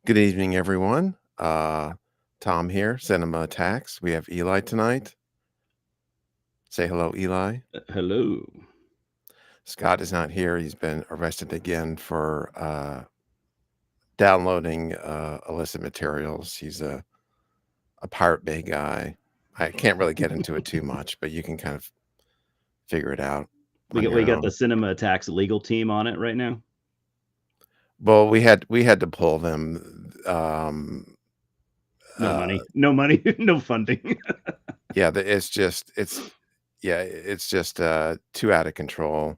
Good evening, everyone. Tom here, Cinema Attacks. We have Eli tonight. Say hello, Eli. Hello. Scott is not here. He's been arrested again for downloading illicit materials. He's a Pirate Bay guy. I can't really get into it too much, but you can kind of figure it out We on got we your got the own. Cinema Attacks legal team on it right now. Well, we had to pull them. No Uh, money. No money. No funding. yeah, it's just too out of control.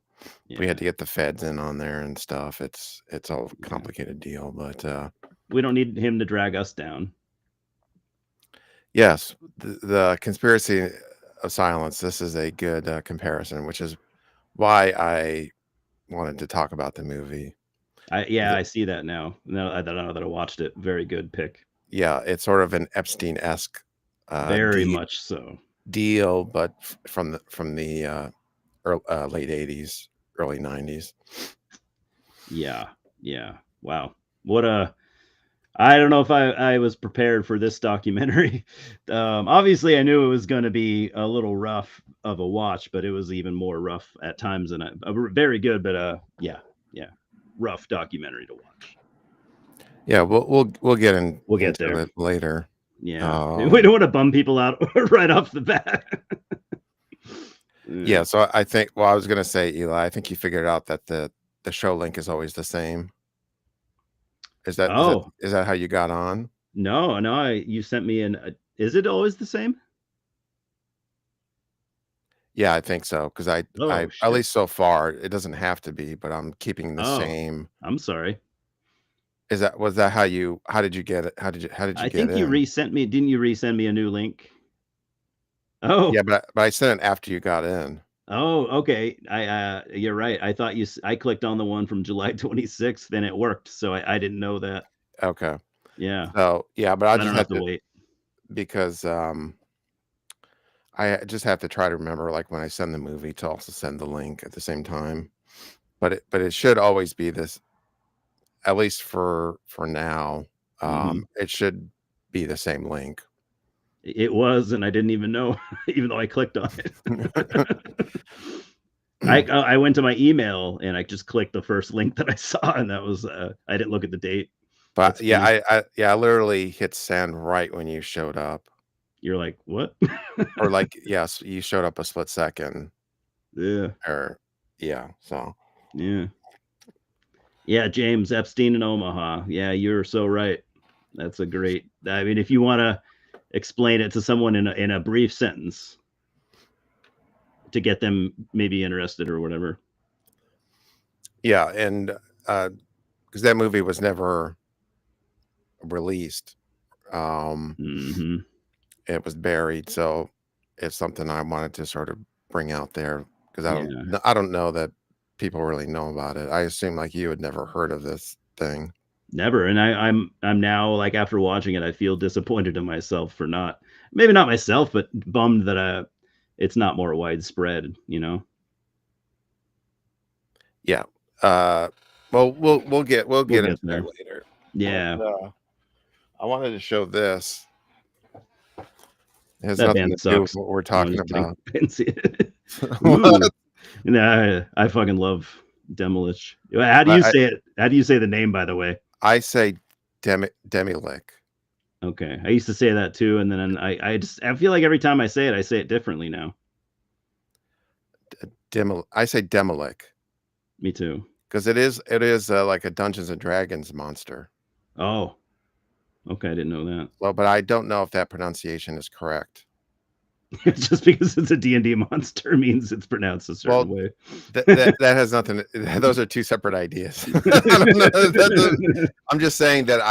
We had Yeah. to get the feds in on there and stuff. It's all a Yeah. complicated deal, but We don't need him to drag us down. yes, the conspiracy of silence. This is a good comparison, which is why I wanted to talk about the movie. I see that now. No, I don't know that I watched it. Very good pick. Yeah, it's sort of an Epstein-esque Very much so. deal, but from the late '80s, early '90s. Yeah. Yeah. Wow. What a I don't know if I was prepared for this documentary. Obviously, I knew it was going to be a little rough of a watch, but it was even more rough at times than very good, but yeah, rough documentary to watch. Yeah, we'll get We'll get into there. it later. Yeah, we don't want to bum people out right off the bat. Yeah, so I think well, I was gonna say, Eli, I think you figured out that the show link is always the same. Is that is that Oh is that how you got on? no, no! You sent me an. Is it always the same? Yeah, I think so, 'cause I Oh at shit! least so far, it doesn't have to be, but I'm keeping the Oh, same. I'm sorry. Was that how did you get it? How did you I get think you in? resent me. Didn't you resend me a new link? Oh, Yeah, but I sent it after you got in. oh, okay. You're right. I thought I clicked on the one from July 26th and it worked. So I didn't know that. Okay. Yeah. So, yeah, but I I just don't have have to to wait. because, I just have to try to remember, like, when I send the movie to also send the link at the same time. But it should always be this, at least for now, Hmm. it should be the same link. It was, and I didn't even know, even though I clicked on it. I went to my email and I just clicked the first link that I saw, and that was I didn't look at the date. But, That's yeah, funny. I literally hit send right when you showed up, You're like, what? or, like, yes, you showed up a split second, Yeah, or yeah, so yeah, yeah. James Epstein in Omaha. Yeah, you're so right. That's a great. I mean, if you want to explain it to someone in a brief sentence to get them maybe interested or whatever. yeah, and, because that movie was never released, um, Hmm. it was buried, so it's something I wanted to sort of bring out there because Yeah, I don't know that people really know about it. I assume, like, you had never heard of this thing. never. And I'm now like after watching it, I feel disappointed in myself for not maybe not myself, but bummed that it's not more widespread. You know. Yeah, uh, well, we'll We'll get get into that there. later, but, Yeah, I wanted to show this. It has that nothing band to do with sucks. what we're No, I'm talking just kidding. about. I didn't see it. Ooh, What? nah, I fucking love Demolish. How do you I say it? How do you say the name, by the way? I say Demilick. Okay, I used to say that too, and then I feel like every time I say it differently now. I say Demilick Me too. because it is, like a Dungeons& and Dragons monster. Oh, okay, I didn't know that. Well, but I don't know if that pronunciation is correct. Just because it's a D&D monster means it's pronounced a certain Well, way. that has nothing those are 2 separate ideas. I don't know, that doesn't I'm just saying that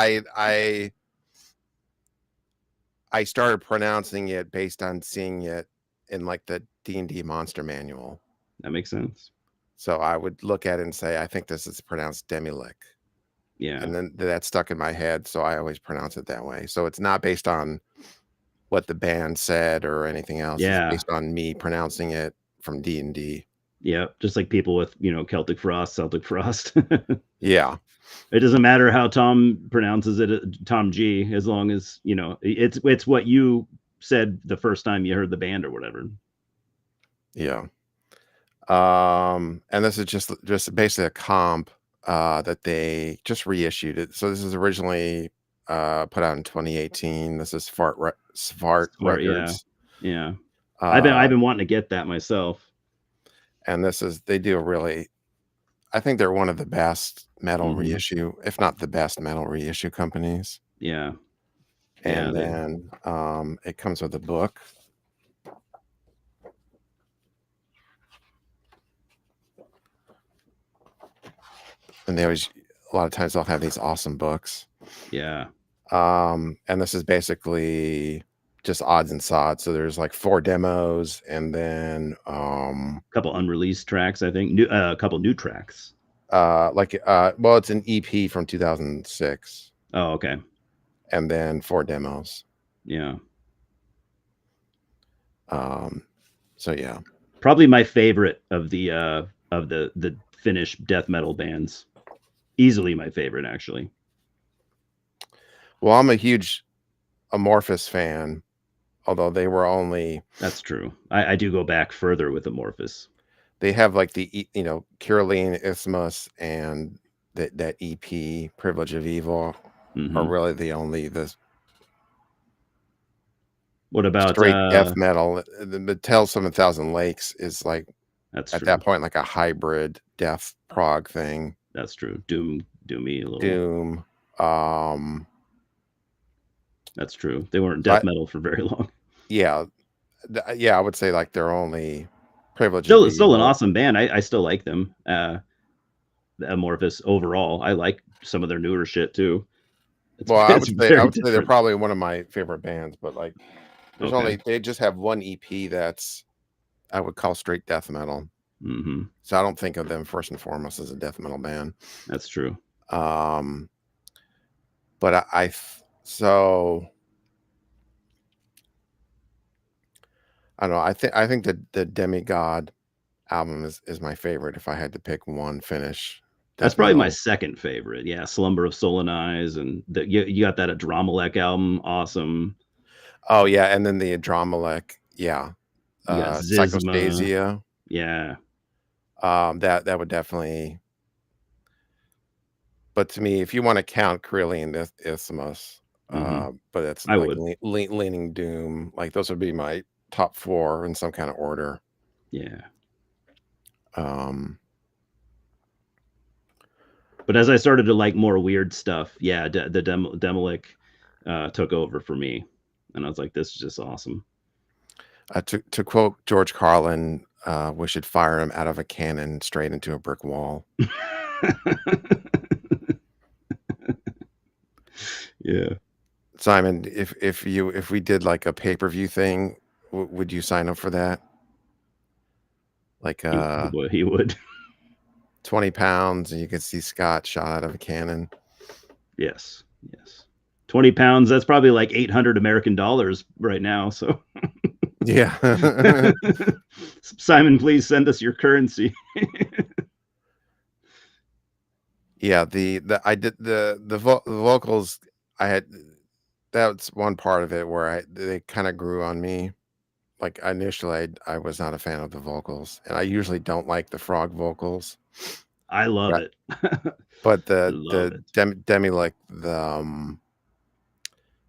I started pronouncing it based on seeing it in, like, the D&D monster manual. That makes sense. So I would look at it and say, "I think this is pronounced Demilick," Yeah. and then that stuck in my head, so I always pronounce it that way. So it's not based on what the band said or anything else, it's Yeah. based on me pronouncing it from D&D. Yeah. Just like people with, Celtic Frost, Celtic Frost. Yeah. It doesn't matter how Tom pronounces it, Tom G, as long as it's what you said the first time you heard the band or whatever. Yeah. And this is just basically a comp that they just reissued it. So this is originally put out in 2018. This is Svart Smart, yeah, Records. yeah. I've Uh, been wanting to get that myself. and they do a really, I think they're one of the best metal Hmm. reissue, if not the best metal reissue companies. Yeah, yeah. And then it comes with a book. And they always, a lot of times they'll have these awesome books. Yeah. And this is basically just odds and sods. So there's like 4 demos and then A couple unreleased tracks, I think. A couple new tracks. well, it's an EP from 2006 Oh, okay. and then 4 demos. Yeah. So yeah. Probably my favorite of the Finnish death metal bands. Easily my favorite, actually. Well, I'm a huge Amorphous fan, although they were only That's true. I do go back further with Amorphous. they have like Caroline Isthmus and that EP Privilege of Evil are Hmm. really the only the What about straight death metal. The Tales from a Thousand Lakes is like that's at true. that point like a hybrid death prog thing. That's true. Doomy a little. Doom. Um That's true. They weren't death but metal for very long. yeah, yeah, I would say like they're only Privilege of Still an Evil. awesome band. I still like them. The Amorphous overall. I like some of their newer shit too. Well, It's I very would say they're different. probably one of my favorite bands, but like Okay. they just have one EP that's I would call straight death metal. Hmm. So I don't think of them first and foremost as a death metal band. That's true. Um but so I don't know. I think that the Demigod album is my favorite if I had to pick one Finnish That's death probably my metal. second favorite. Yeah, Slumber of Sullen Eyes, and you got that Adramalek album, awesome. Oh yeah, and then the Adramelech, yeah. You got Zizma, Psychostasia. yeah. That would definitely, but to me, if you want to count Carillion Isthmus, Hmm. but it's I like would, leaning doom, like those would be my top 4 in some kind of order. yeah. Um But as I started to like more weird stuff, yeah, the Demolic took over for me, and I was like, this is just awesome. to quote George Carlin, we should fire him out of a cannon straight into a brick wall. Yeah, Simon, if we did like a pay-per-view thing, would you sign up for that? Like he would. 20 pounds and you could see Scott shot out of a cannon. Yes, yes. 20 pounds, that's probably like 800 American dollars right now. So, Yeah. Simon, please send us your currency. Yeah, the I did the vocals I had that's one part of it where they kind of grew on me. Like initially I was not a fan of the vocals and I usually don't like the frog vocals. I love But it. but Love it. Demi like the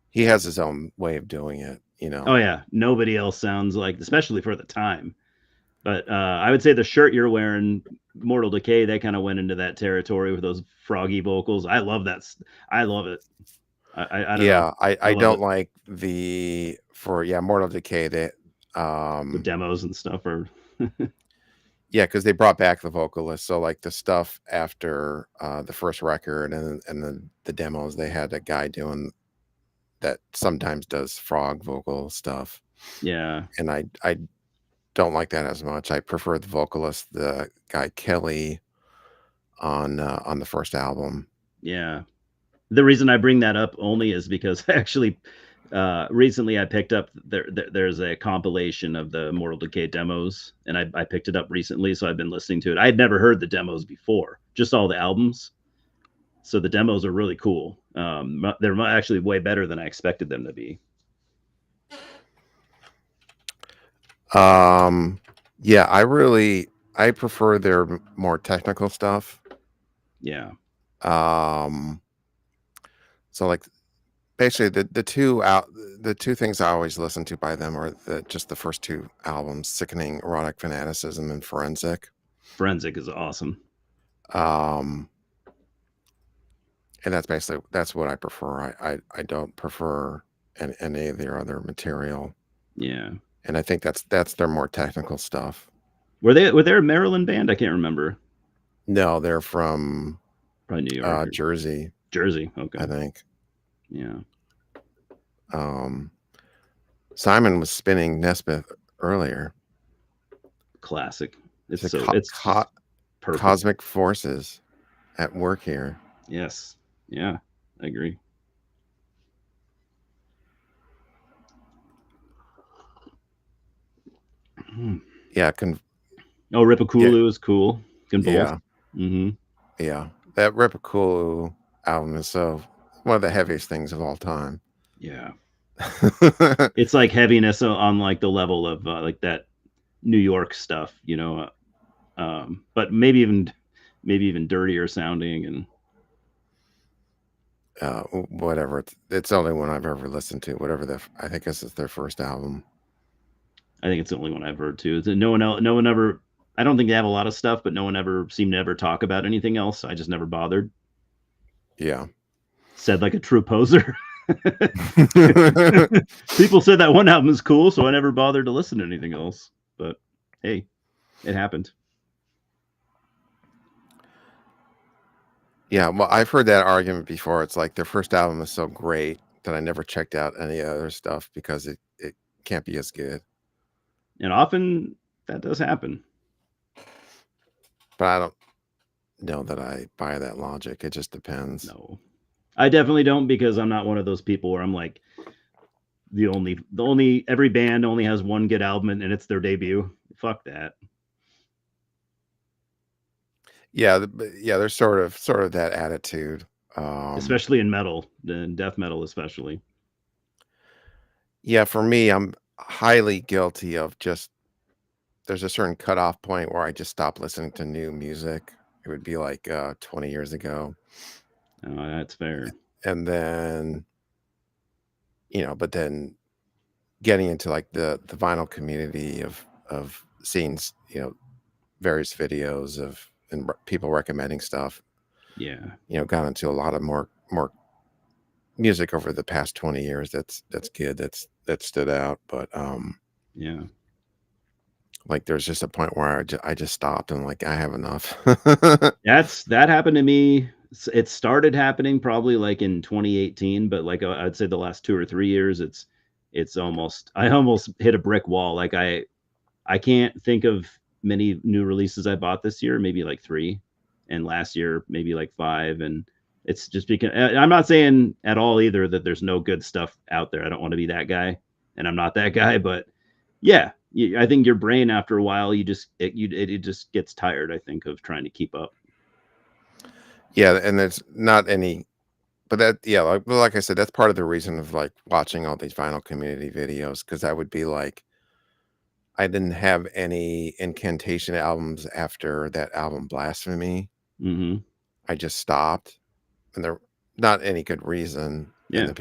he has his own way of doing it, you Oh know. yeah, nobody else sounds like, especially for the time. But I would say the shirt you're wearing, Mortal Decay, they kind of went into that territory with those froggy vocals. I love that. I love it. I don't know. Yeah, I I love don't it. like the for yeah, Mortal Decay they The demos and stuff are. yeah, because they brought back the vocalist. So like the stuff after the first record and then the demos, they had a guy doing that sometimes does frog vocal stuff. Yeah, And I don't like that as much. I prefer the vocalist, the guy Kelly on the first album. yeah. The reason I bring that up only is because actually, recently I picked up there's a compilation of the Mortal Decay demos, and I picked it up recently, so I've been listening to it. I had never heard the demos before, just all the albums. So the demos are really cool. They're actually way better than I expected them to be. Um, yeah, I prefer their more technical stuff. Yeah, Um, so like basically the two things I always listen to by them are just the first two albums, Sickening Erotic Fanaticism and Forensic. Forensic is awesome. Um, and that's what I prefer. I don't prefer any of their other material. Yeah, And I think that's their more technical stuff. were they a Maryland band? I can't remember. No, they're from Probably New York or Jersey, Jersey. I Okay. think. Yeah, Um, Simon was spinning Nesmith earlier. classic. It's It's a so it's just perfect. cosmic forces at work here. Yes. Yeah, I agree. Yeah, Oh, yeah, Ripakulu is cool. Convulse. yeah, Mm-hmm. yeah. That Ripakulu album is one of the heaviest things of all time. Yeah. It's like heaviness on like the level of like that New York stuff, but maybe even dirtier sounding, and Whatever. It's the only one I've ever listened to. I think this is their first album. I think it's the only one I've heard too. No one ever. I don't think they have a lot of stuff, but no one ever seemed to ever talk about anything else. I just never bothered. Yeah. Said like a true poser. People said that one album is cool, so I never bothered to listen to anything else. But hey, it happened. Yeah, well, I've heard that argument before. It's like their first album is so great that I never checked out any other stuff because it can't be as good. And often that does happen. But I don't know that I buy that logic. It just depends. No, I definitely don't, because I'm not one of those people where I'm like the only every band only has one good album and it's their debut. Fuck that. Yeah, yeah, there's sort of that attitude. Um, Especially in metal, and death metal especially. yeah, for me, I'm highly guilty of just there's a certain cutoff point where I just stop listening to new music. It would be like 20 years ago. Oh, that's fair. And then, but then getting into like the vinyl community of scenes, various videos of and people recommending stuff, Yeah, got into a lot of more music over the past 20 years that's good, that stood out. But yeah. like there's just a point where I just stopped and like I have enough. That happened to me. It started happening probably like in 2018, but like I'd say the last 2 or 3 years, it's almost I almost hit a brick wall. Like I can't think of many new releases I bought this year, maybe like three, and last year maybe like five. And it's just because I'm not saying at all either that there's no good stuff out there. I don't want to be that guy, and I'm not that guy. But yeah, I think your brain after a while, it just gets tired. I think of trying to keep up. Yeah, and there's not any, but like I said, that's part of the reason of like watching all these vinyl community videos, because I would be like, I didn't have any incantation albums after that album Blasphemy. Hmm. I just stopped, and there not any good reason. And Yeah, the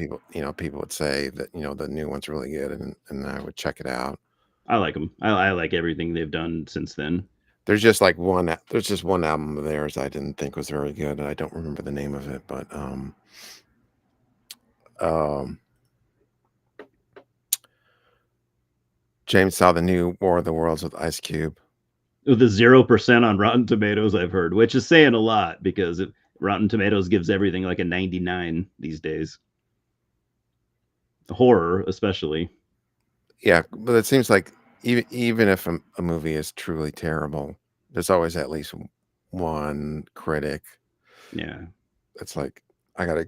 people would say that the new one's really good, and I would check it out. I like them. I like everything they've done since then. There's just one album of theirs I didn't think was very good, and I don't remember the name of it, but um, James saw the new War of the Worlds with Ice Cube. With the 0% on Rotten Tomatoes, I've heard, which is saying a lot because Rotten Tomatoes gives everything like a 99 these days. Horror, especially. Yeah, but it seems like even if a movie is truly terrible, there's always at least one critic Yeah. that's like, I gotta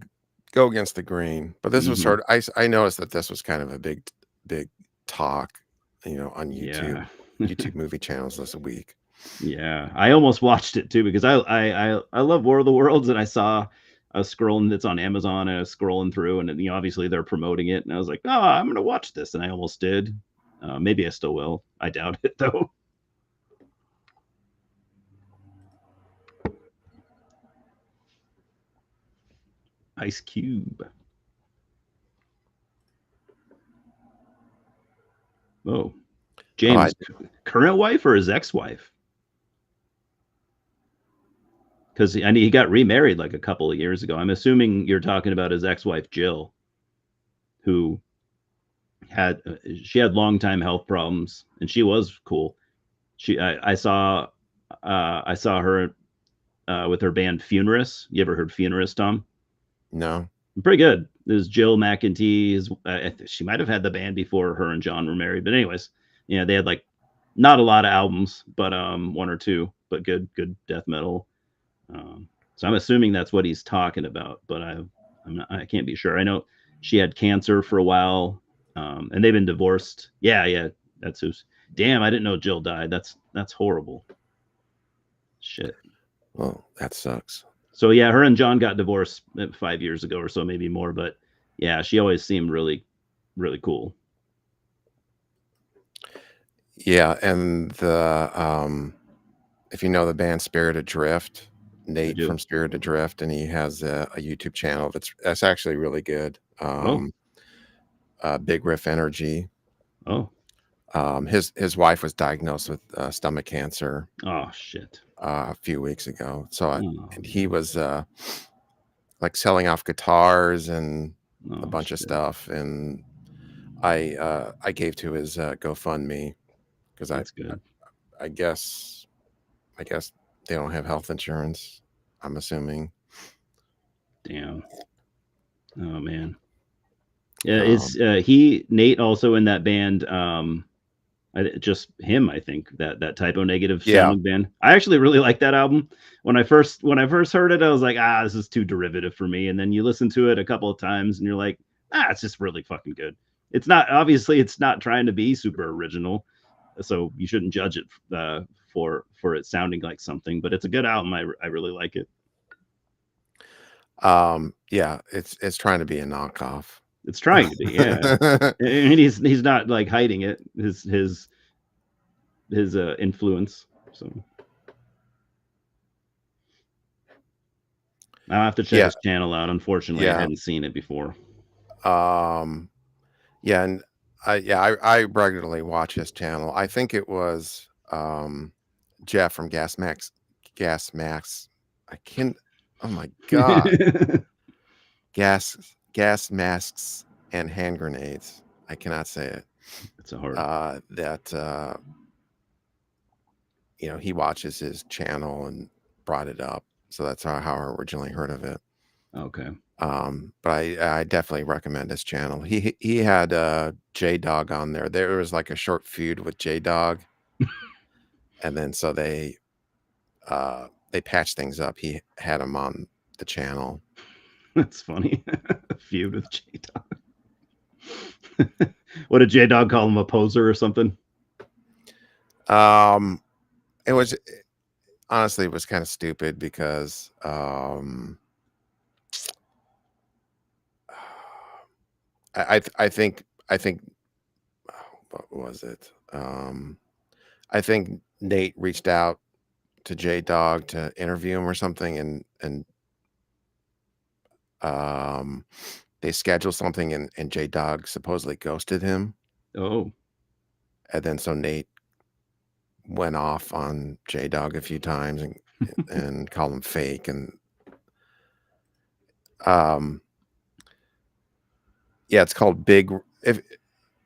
go against the grain. But this was Hmm. sort of I noticed that this was kind of a big talk, on Yeah. YouTube movie channels this week. Yeah. I almost watched it too because I love War of the Worlds, and I saw I was scrolling. It's on Amazon, and I was scrolling through, and obviously they're promoting it, and I was like, "Oh, I'm gonna watch this," and I almost did. Maybe I still will. I doubt it though. Ice Cube. Oh, Oh, I James, current wife or his ex-wife? Because he got remarried like a couple of years ago. I'm assuming you're talking about his ex-wife Jill, who had she had long time health problems, and she was cool. I saw her with her band Funerus. You ever heard Funerus, Tom? no. Pretty good. There's Jill McEntee. She might have had the band before her and John were married, but anyways, yeah, they had like not a lot of albums, but one or two, but good death metal. So I'm assuming that's what he's talking about, but I can't be sure. I know she had cancer for a while, and they've been divorced. Yeah, that's who's. Damn, I didn't know Jill died. That's horrible. Shit. Well, that sucks. So yeah, her and John got divorced 5 years ago or so, maybe more. But yeah, she always seemed really cool. Yeah, and if you know the band Spirit Adrift, I Nate do. from Spirit Adrift, and he has a YouTube channel that's actually really good. Oh, Big Riff Energy. oh, His wife was diagnosed with stomach cancer oh, shit. a few weeks ago. Oh And he man. was like selling off guitars and a Oh bunch of shit. stuff, and I gave to his GoFundMe because That's good. I guess I guess they don't have health insurance. I'm assuming. Damn. Oh man. Yeah, is Um, he Nate also in that band? Just him, I think that Typo Negative yeah. sounding band. I actually really like that album. When I first heard it, I was like, this is too derivative for me. And then you listen to it a couple of times, and you're like, it's just really fucking good. It's not obviously it's not trying to be super original, so you shouldn't judge it for it sounding like something. But it's a good album. I really like it. Yeah, it's trying to be a knockoff. It's trying to be, yeah. And he's not like hiding it. His influence. So I'll have to check Yeah, his channel out. Unfortunately, I yeah. hadn't seen it before. Um, yeah, and I regularly watch his channel. I think it was Jeff from Gas Max. I can Oh my god. It's Gas masks and hand grenades. I cannot say it. a hard. That he watches his channel and brought it up. So that's how I originally heard of it. Okay. But I definitely recommend his channel. He had J Dog on there. There was like a short feud with J Dog, and then so they patched things up. He had him on the channel. That's funny. A feud with J Dog. What did J Dog call him? A poser or something? Um, it was honestly it was kind of stupid because I think what was it? I think Nate reached out to J Dog to interview him or something, and um, they scheduled something, and J Dog supposedly ghosted him, Oh, and then so Nate went off on J Dog a few times and called him fake, and um, yeah, it's called Big. If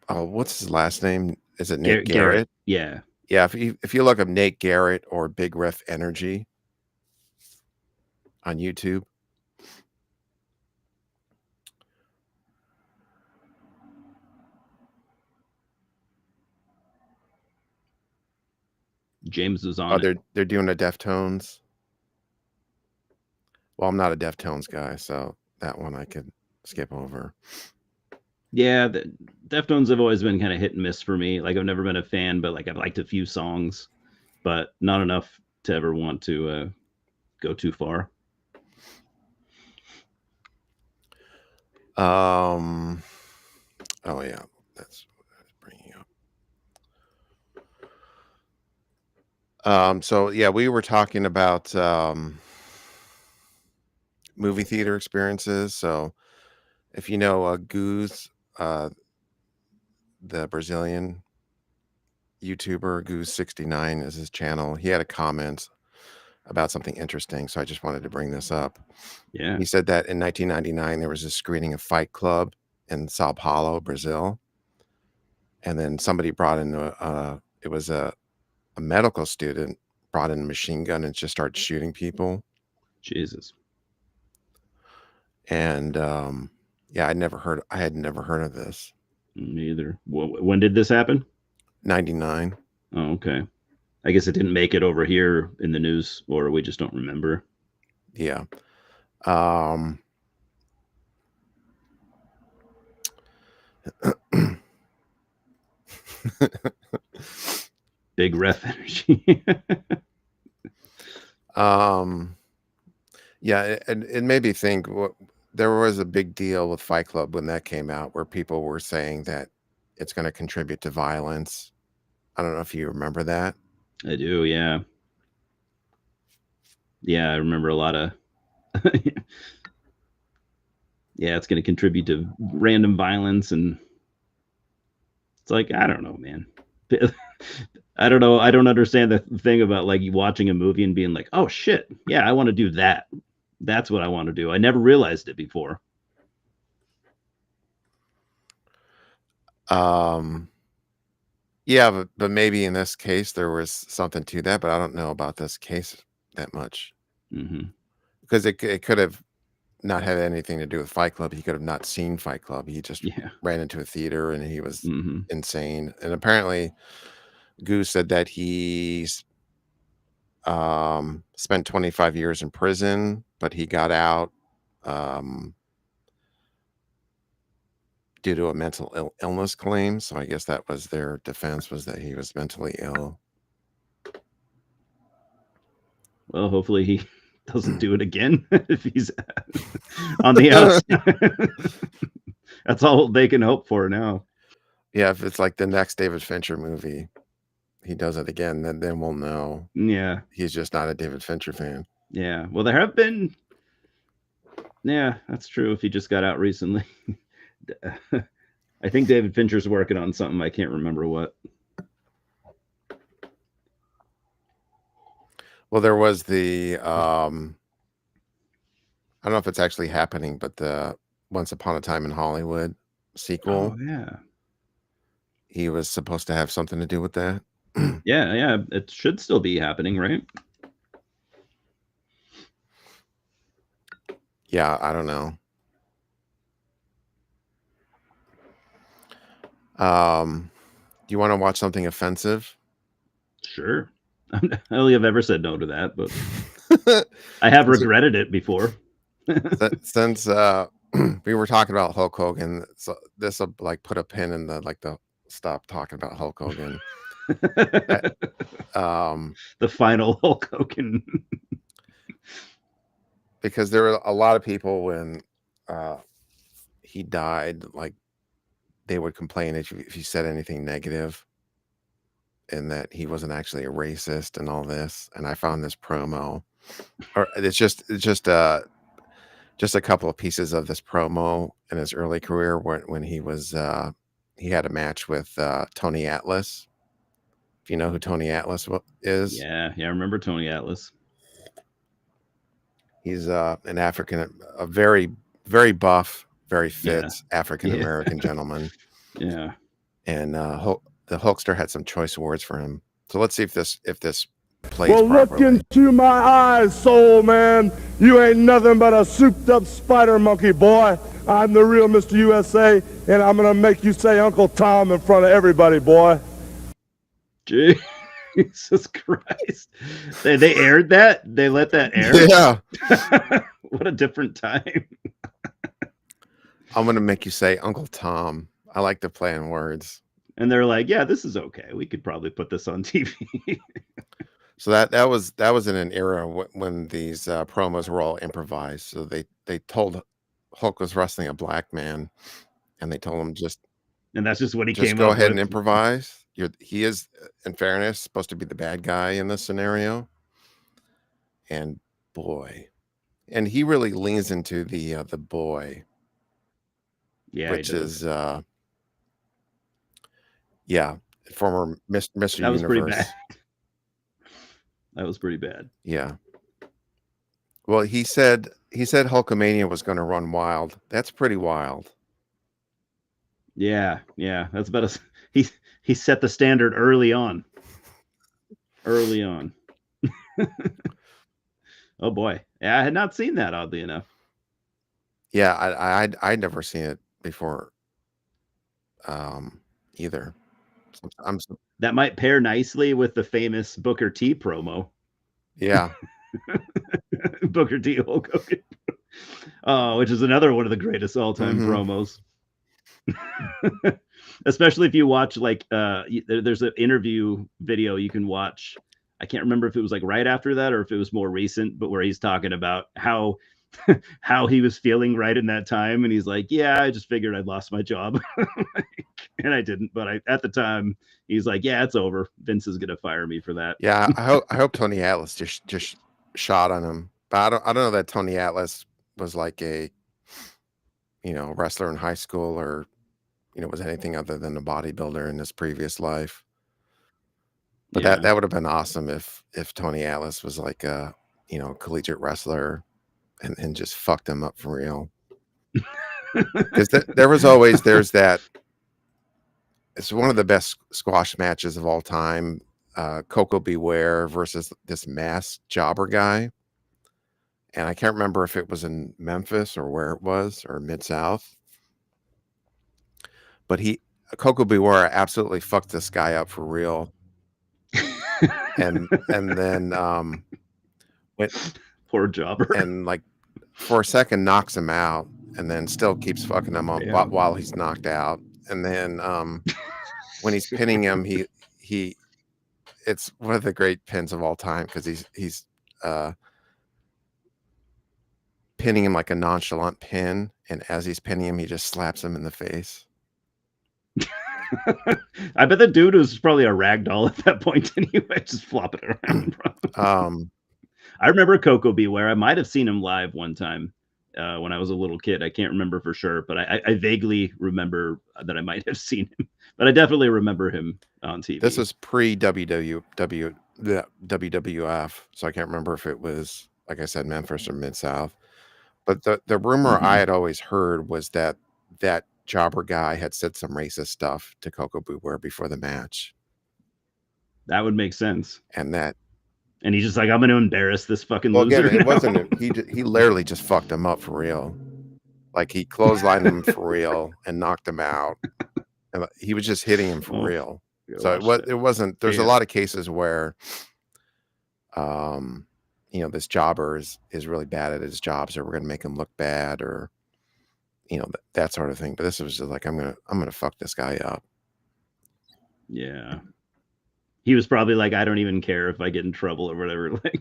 what's his last name? Is it Nate Garrett. Garrett? Yeah. Yeah, if you look up Nate Garrett or Big Riff Energy on YouTube. James is Oh, on it. they're doing a Deftones. Well, I'm not a Deftones guy, so that one I could skip over. Yeah, the Deftones have always been kind of hit and miss for me. Like I've never been a fan, but like I've liked a few songs, but not enough to ever want to go too far. Um, oh yeah, that's what I was bringing up. So yeah, we were talking about movie theater experiences. So if you know Goose, uh, the Brazilian YouTuber Goose69 is his channel. He had a comment about something interesting, so I just wanted to bring this up. Yeah. He said that in 1999 there was a screening of Fight Club in Sao Paulo, Brazil, and then somebody brought in it was a medical student brought in a machine gun and just started shooting people. Jesus. And yeah, I had never heard of this. Me either. When did this happen? 99. Oh, okay. I guess it didn't make it over here in the news, or we just don't remember. Yeah. Um Big ref energy. um yeah, it made me think there was a big deal with Fight Club when that came out where people were saying that it's going to contribute to violence. I don't know if you remember that. I do, yeah. Yeah, I remember a lot of yeah, it's going to contribute to random violence, and it's like, I don't know, man. I don't know. I don't understand the thing about like you watching a movie and being like, "Oh shit, yeah, I want to do that. That's what I want to do." I never realized it before. Um yeah, but maybe in this case there was something to that, but I don't know about this case that much Hmm. because it could have not had anything to do with Fight Club. He could have not seen Fight Club. He just Yeah. ran into a theater and he was Hmm. insane. And apparently Goose said that he's spent 25 years in prison, but he got out um due to a mental illness claim. So I guess that was their defense, was that he was mentally ill. Well, hopefully he doesn't do it again if he's on the outside. That's all they can hope for now. Yeah, if it's like the next David Fincher movie, he does it again, then we'll know Yeah. he's just not a David Fincher fan. Yeah. Well, there have been. Yeah, that's true. If he just got out recently, I think David Fincher's working on something. I can't remember what. Well, there was the I don't know if it's actually happening, but the Once Upon a Time in Hollywood Oh sequel, yeah. he was supposed to have something to do with that. Yeah, yeah. It should still be happening, right? Yeah, I don't know. Do you want to watch something offensive? Sure. I don't think I've ever said no to that, but I have Since regretted it before. since we were talking about Hulk Hogan, so this will like put a pin in the stop talking about Hulk Hogan. Uh, Um, The final Hulk Hogan. because there were a lot of people when uh he died, like they would complain if you said anything negative and that he wasn't actually a racist and all this. And I found this promo, or just a couple of pieces of this promo in his early career when he had a match with Tony Atlas. If you know who Tony Atlas is, Yeah, yeah. I remember Tony Atlas. he's an African, a very buff, very Yeah, fit African yeah, American gentleman, yeah. and the Hulkster had some choice words for him. So let's see if this plays Well, look properly. into my eyes, soul man. You ain't nothing but a souped up spider monkey, boy. I'm the real Mr. USA, and I'm gonna make you say Uncle Tom in front of everybody, boy. Jesus Christ. They aired that? They let that air? Yeah, What a different time. I'm gonna make you say Uncle Tom. I like to play on words. And they're like, yeah, this is okay. We could probably put this on TV. So that was in an era when these promos were all improvised. So they told Hulk was wrestling a black man, and they told him And that's just what he just came go up ahead and with. improvise. He is, in fairness, supposed to be the bad guy in this scenario, and boy, and he really leans into the boy, Yeah, he which does. is yeah, former Mr. That was pretty bad. Universe. That was pretty bad. Yeah. Well, he said Hulkamania was going to run wild. That's pretty wild. Yeah, that's about as he set the standard early on. Early on. Oh boy, yeah, I had not seen that. Oddly enough. Yeah, I'd never seen it before, either. That might pair nicely with the famous Booker T promo. Yeah. Booker T Hulk Hogan. Which is another one of the greatest all-time Mhm. promos. Especially if you watch like there's an interview video you can watch. I can't remember if it was like right after that or if it was more recent, but where he's talking about how how he was feeling right in that time, and he's like, "Yeah, I just figured I'd lost my job, and I didn't." But at the time, he's like, "Yeah, it's over. Vince is gonna fire me for that." Yeah, I hope Tony Atlas just shot on him. But I don't know that Tony Atlas was like a, wrestler in high school, or, was anything other than a bodybuilder in his previous life. But that Yeah. that would have been awesome if Tony Atlas was like a, collegiate wrestler, and just fucked him up for real. Because there's that. It's one of the best squash matches of all time. Coco Beware versus this masked jobber guy, and I can't remember if it was in Memphis or where it was, or Mid South. But Coco Beware absolutely fucked this guy up for real, and then went Poor jobber. and, like, for a second knocks him out, and then still keeps fucking him up Yeah. while he's knocked out, and then when he's pinning him, he it's one of the great pins of all time, because he's uh, pinning him like a nonchalant pin, and as he's pinning him, he just slaps him in the face. I bet the dude was probably a rag doll at that point anyway, just flopping around. I remember Coco Beware. I might have seen him live one time when I was a little kid. I can't remember for sure, but I vaguely remember that I might have seen him. But I definitely remember him on TV. This was pre WWF, so I can't remember if it was, like I said, Memphis or Mid South. But the rumor I had always heard was that jobber guy had said some racist stuff to Coco Beware before the match. That would make sense. And he's just like, I'm going to embarrass this fucking well, loser. again, it wasn't. He literally just fucked him up for real. Like, he clotheslined him for real and knocked him out. And he was just hitting him for real. So it wasn't. There's a lot of cases where, this jobber is really bad at his job, so we're gonna make him look bad, or, that sort of thing. But this was just like, I'm gonna fuck this guy up. Yeah. He was probably like, I don't even care if I get in trouble or whatever. Like,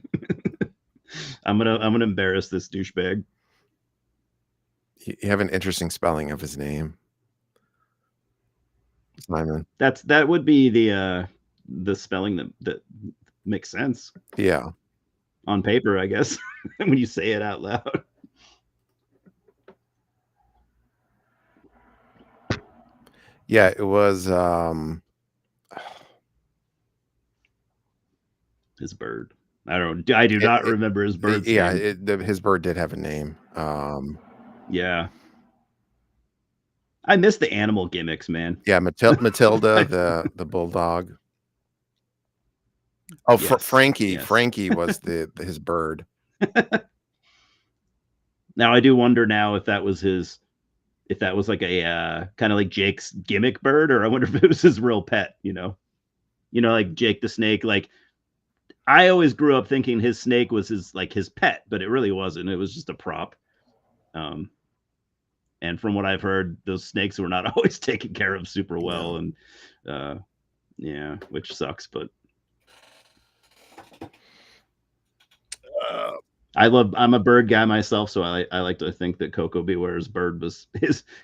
I'm gonna embarrass this douchebag. You have an interesting spelling of his name, Simon. That would be the spelling that makes sense. Yeah. On paper, I guess, when you say it out loud. Yeah, it was his bird. I do not remember his bird's name. His bird did have a name. Yeah. I miss the animal gimmicks, man. Yeah, Matilda, the bulldog. Oh, yes, Frankie. Yes. Frankie was his bird. Now I do wonder now if that was like a kind of like Jake's gimmick bird, or I wonder if it was his real pet. Like Jake the snake. Like, I always grew up thinking his snake was his pet, but it really wasn't. It was just a prop. And from what I've heard, those snakes were not always taken care of super well, and yeah, which sucks. But I'm a bird guy myself, so I like to think that Coco Beware's bird was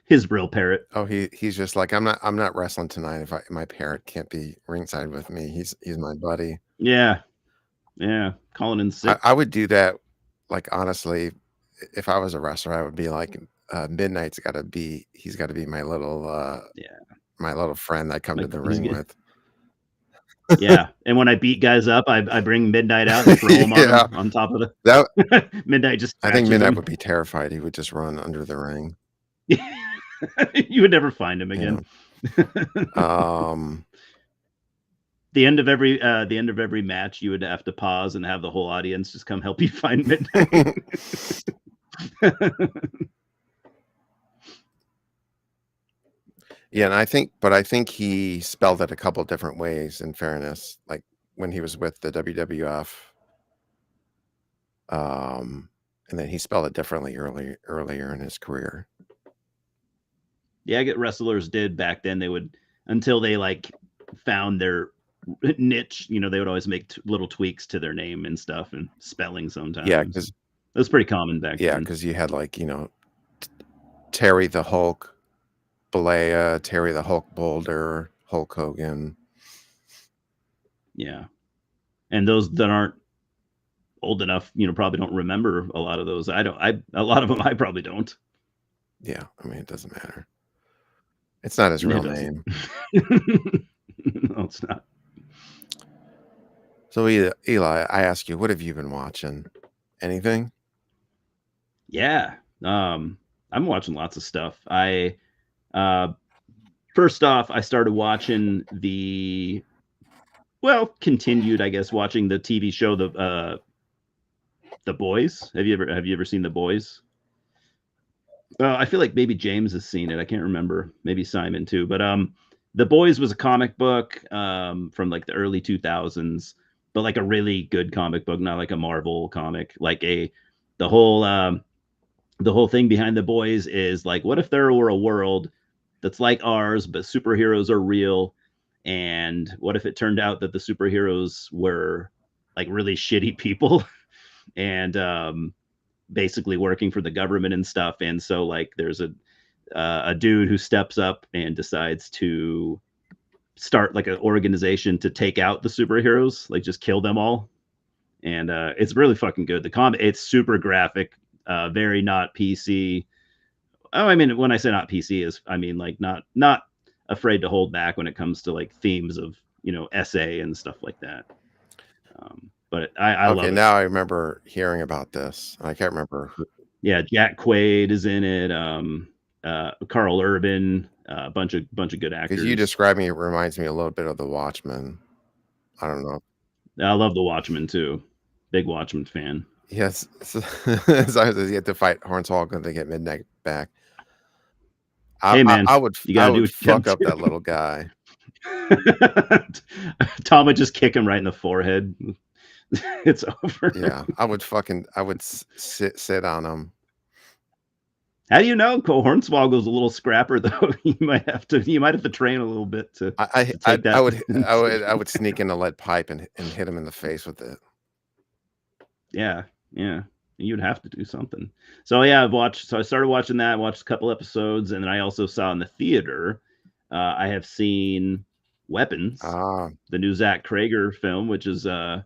his real parrot. Oh, he's just like, I'm not wrestling tonight if my parrot can't be ringside with me. He's my buddy. Yeah, yeah, calling in sick. I would do that, like, honestly, if I was a wrestler, I would be like, he's gotta be Yeah, my little friend I come to like the he's ring good. with. Yeah, and when I beat guys up, I bring Midnight out and throw him on Yeah, them on top of that the Midnight just I think scratches Midnight him. would be terrified. He would just run under the ring, You would never find him you again. know? The end of every match, you would have to pause and have the whole audience just come help you find Midnight. Yeah, and I think he spelled it a couple different ways, in fairness, like, when he was with the WWF, and then he spelled it differently earlier in his career. Yeah, I get wrestlers did back then. They would until they like found their niche. You know, they would always make little tweaks to their name and stuff and spelling sometimes. Yeah, It was pretty common back then. because you had, like, Terry the Hulk, Balea, Terry the Hulk Boulder, Hulk Hogan. Yeah, and those that aren't old enough, probably don't remember a lot of those. I don't. A lot of them I probably don't. Yeah, I mean, it doesn't matter. It's not his It real doesn't. name. No, it's not. So, Eli, I ask you, what have you been watching? Anything? Yeah. I'm watching lots of stuff. First off, I started watching continued, I guess, watching the TV show The Boys. Have you ever seen The Boys? I feel like maybe James has seen it. I can't remember. Maybe Simon too. But The Boys was a comic book from like the early 2000s, but like a really good comic book, not like a Marvel comic. The whole the whole thing behind The Boys is like, what if there were a world that's like ours, but superheroes are real? And what if it turned out that the superheroes were like really shitty people and basically working for the government and stuff? And so like there's a dude who steps up and decides to start like an organization to take out the superheroes, like just kill them all. And it's really fucking good. It's super graphic, very not PC. Oh, I mean, when I say not PC, is I mean like not afraid to hold back when it comes to like themes of SA and stuff like that. But I love Okay, it. now I remember hearing about this. I can't remember who. Yeah, Jack Quaid is in it. Carl Urban, a bunch of good actors. Because you described me, it reminds me a little bit of The Watchmen. I don't know. I love The Watchmen too. Big Watchmen fan. Yes, so you have to fight Hornswoggle to get Midnight back. Hey man, I would you gotta do what you fuck gotta up that little guy. Tom would just kick him right in the forehead. It's over. Yeah, I would sit on him. How do you know Hornswoggle's a little scrapper though? You might have to train a little bit to take that. I would sneak in a lead pipe and hit him in the face with it. Yeah. You'd have to do something. So yeah, I started watching that, watched a couple episodes, and then I also saw in the theater, I have seen Weapons, the new Zach Krager film, which is I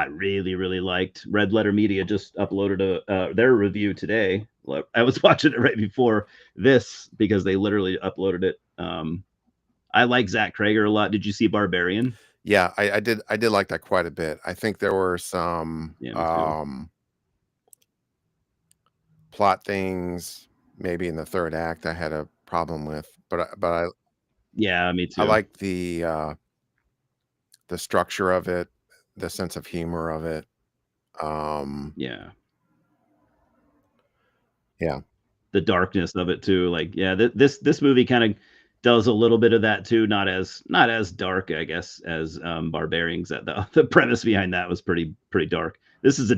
really, really liked. Red Letter Media just uploaded their review today. I was watching it right before this because they literally uploaded it. I like Zach Krager a lot. Did you see Barbarian? Yeah, I did like that quite a bit. I think there were some plot things maybe in the third act I had a problem with, but I yeah, me too. I like the structure of it, the sense of humor of it. Yeah. Yeah. The darkness of it too. Like, yeah, this movie kind of does a little bit of that too. Not as dark, I guess, as Barbarians. The premise behind that was pretty dark. This is a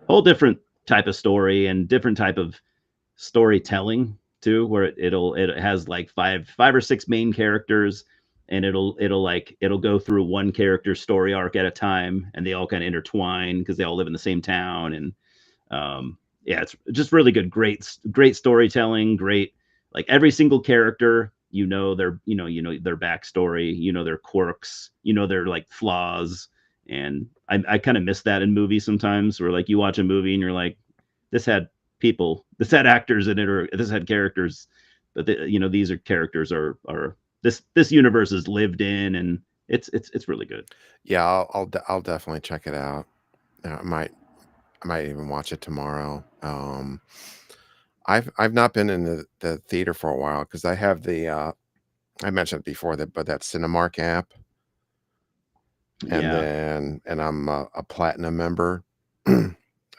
whole different type of story and different type of storytelling too, where it has like five or six main characters, and it'll go through one character's story arc at a time, and they all kind of intertwine because they all live in the same town, and Yeah, it's just really good. Great storytelling. Great, like every single character. Their backstory. Their quirks. Their like flaws. And I kind of miss that in movies sometimes, where like you watch a movie and you're like, this had this had actors in it, or this had characters, but these are characters are this universe is lived in, and it's really good. Yeah, I'll definitely check it out. I might even watch it tomorrow. I've not been in the theater for a while because I have I mentioned before that Cinemark app, Yeah, and I'm a platinum member.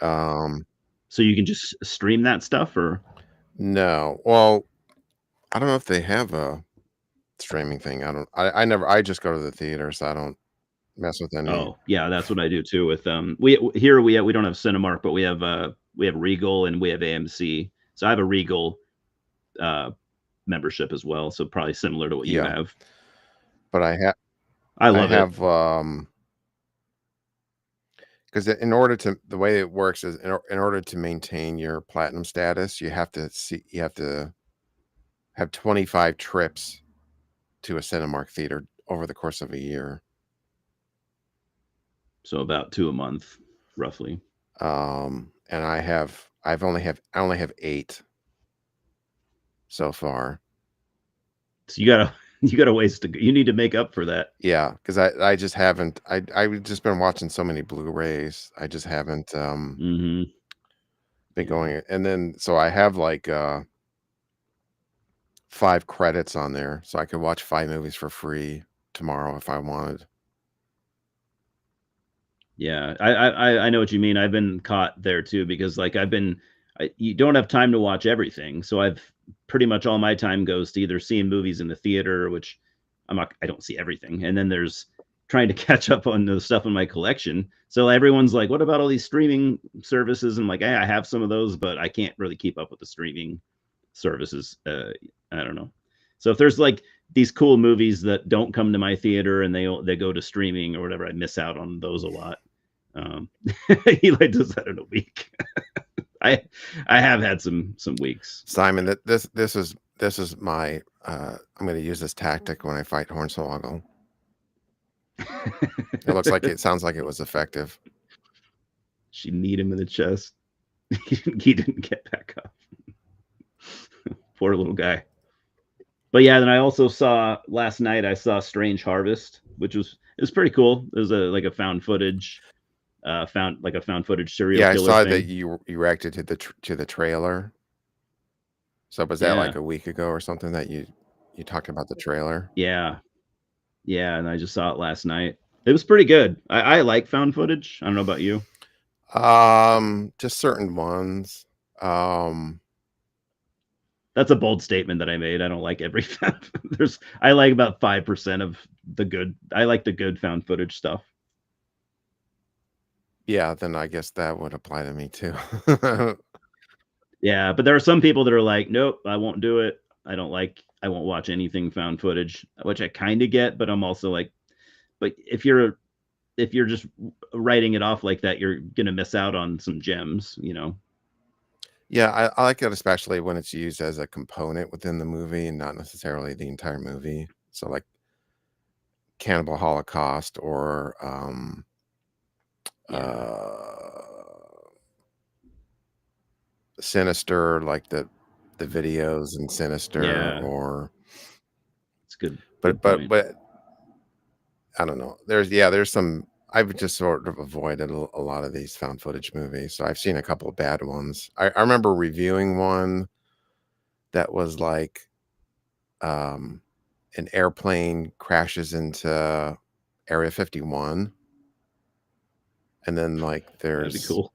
um, so you can just stream that stuff, or no, well, I don't know if they have a streaming thing. I never. I just go to the theater, so I don't mess with any. oh yeah, that's what I do too. With we don't have Cinemark, but we have Regal and we have AMC. So I have a Regal uh, membership as well. So probably similar to what you Yeah, have. but I I love it. have because in order to the way it works is in order to maintain your platinum status, you have to have 25 trips to a Cinemark theater over the course of a year. So about two a month, roughly. And I only have 8 so far. So you gotta you got a ways to go. You need to make up for that. Yeah, because I just haven't. I've just been watching so many Blu-rays. I just haven't Hmm. been Yeah. going. And then so I have like 5 credits on there, so I could watch 5 movies for free tomorrow if I wanted. Yeah, I know what you mean. I've been caught there too because like you don't have time to watch everything. So I've pretty much all my time goes to either seeing movies in the theater, which I don't see everything, and then there's trying to catch up on the stuff in my collection. So everyone's like, "What about all these streaming services?" And I'm like, hey, I have some of those, but I can't really keep up with the streaming services. I don't know. So if there's like these cool movies that don't come to my theater and they go to streaming or whatever, I miss out on those a lot. Um, Eli does that in a week. I I have had some weeks. Simon, this is my I'm going to use this tactic when I fight Hornswoggle. It sounds like it was effective. She kneed him in the chest. He didn't get back up. Poor little guy. But yeah, then I also saw last night. I saw Strange Harvest, which was pretty cool. It was like a found footage, found footage serial Yeah, I killer saw that thing. you reacted to the trailer. So was that like Yeah, a week ago or something that you talked about the trailer? yeah, yeah. And I just saw it last night. It was pretty good. I like found footage. I don't know about you. Just certain ones. Um, That's a bold statement that I made. I don't like every I like about 5% of the good. I like the good found footage stuff. yeah, then I guess that would apply to me too. Yeah, but there are some people that are like, nope, I won't do it. I won't watch anything found footage, which I kind of get, but I'm also like, but if you're just writing it off like that, you're gonna miss out on some gems. Yeah, I like it especially when it's used as a component within the movie and not necessarily the entire movie. So like Cannibal Holocaust or Yeah, uh Sinister, like the videos in Sinister yeah, or it's good. but Good but point. but I don't know. There's some I've just sort of avoided a lot of these found footage movies. So I've seen a couple of bad ones. I remember reviewing one that was like um an airplane crashes into Area 51 and then like That'd be there's cool.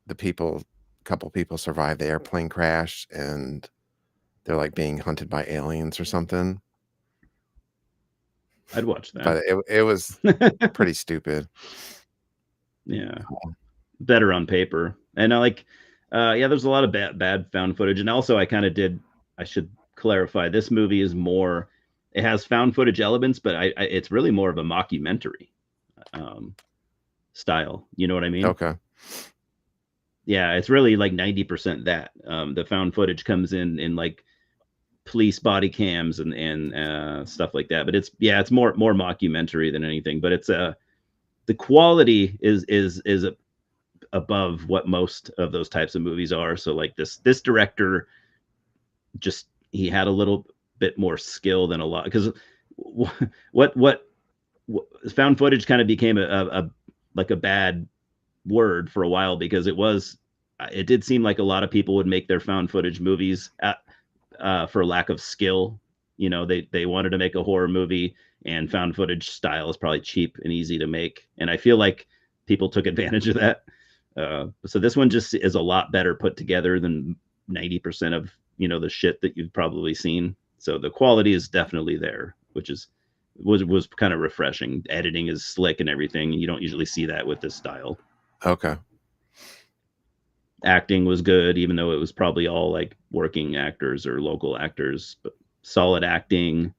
the people couple people survive the airplane crash and they're like being hunted by aliens or something. I'd watch that. But it was pretty stupid. Yeah, better on paper. And I like, yeah, there's a lot of bad found footage. And also, I should clarify, this movie is more, it has found footage elements, but it's really more of a mockumentary um, style. You know what I mean? Okay. Yeah, it's really like 90% that. The found footage comes in like police body cams and stuff like that. But it's more mockumentary than anything. But it's the quality is above what most of those types of movies are. So like this director, just he had a little bit more skill than a lot, because what found footage kind of became a like a bad word for a while, because it did seem like a lot of people would make their found footage movies for lack of skill. You know, they wanted to make a horror movie, and found footage style is probably cheap and easy to make, and I feel like people took advantage of that. So this one just is a lot better put together than 90% of the shit that you've probably seen. So the quality is definitely there, which was kind of refreshing. Editing is slick and everything. You don't usually see that with this style. Okay. Acting was good, even though it was probably all like working actors or local actors, but solid acting,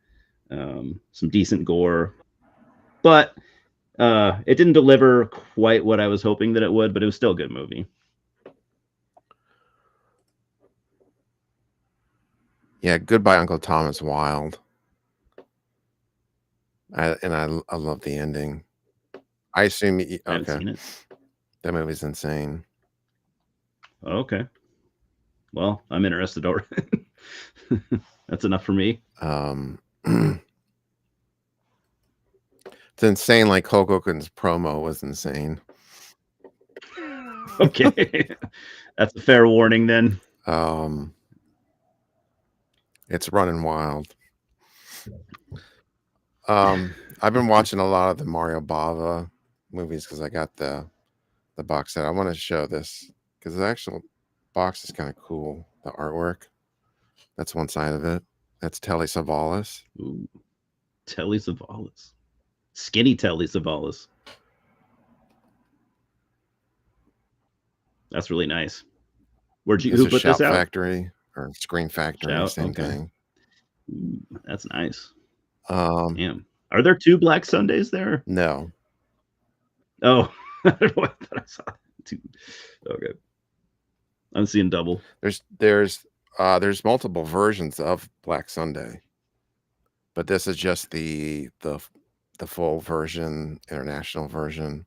some decent gore. But it didn't deliver quite what I was hoping that it would, but it was still a good movie. Yeah, Goodbye Uncle Tom is wild. I love the ending. I assume I haven't okay. seen it. That movie's insane. Okay. Well, I'm interested already. That's enough for me. It's insane, like Hulk Hogan's promo was insane. Okay. That's a fair warning then. It's running wild. I've been watching a lot of the Mario Bava movies because I got the box set. I want to show this because the actual box is kind of cool. The artwork. That's one side of it. That's Telly Savalas. Ooh. Telly Savalas. Skinny Telly Savalas. That's really nice. Who put Shout this out? Factory or Screen Factory, Shout, same okay. thing. Ooh, that's nice. Damn. Are there 2 Black Sundays there? No. Oh, I don't know. I thought I saw 2. Okay. I'm seeing double. There's multiple versions of Black Sunday, but this is just the full version, international version.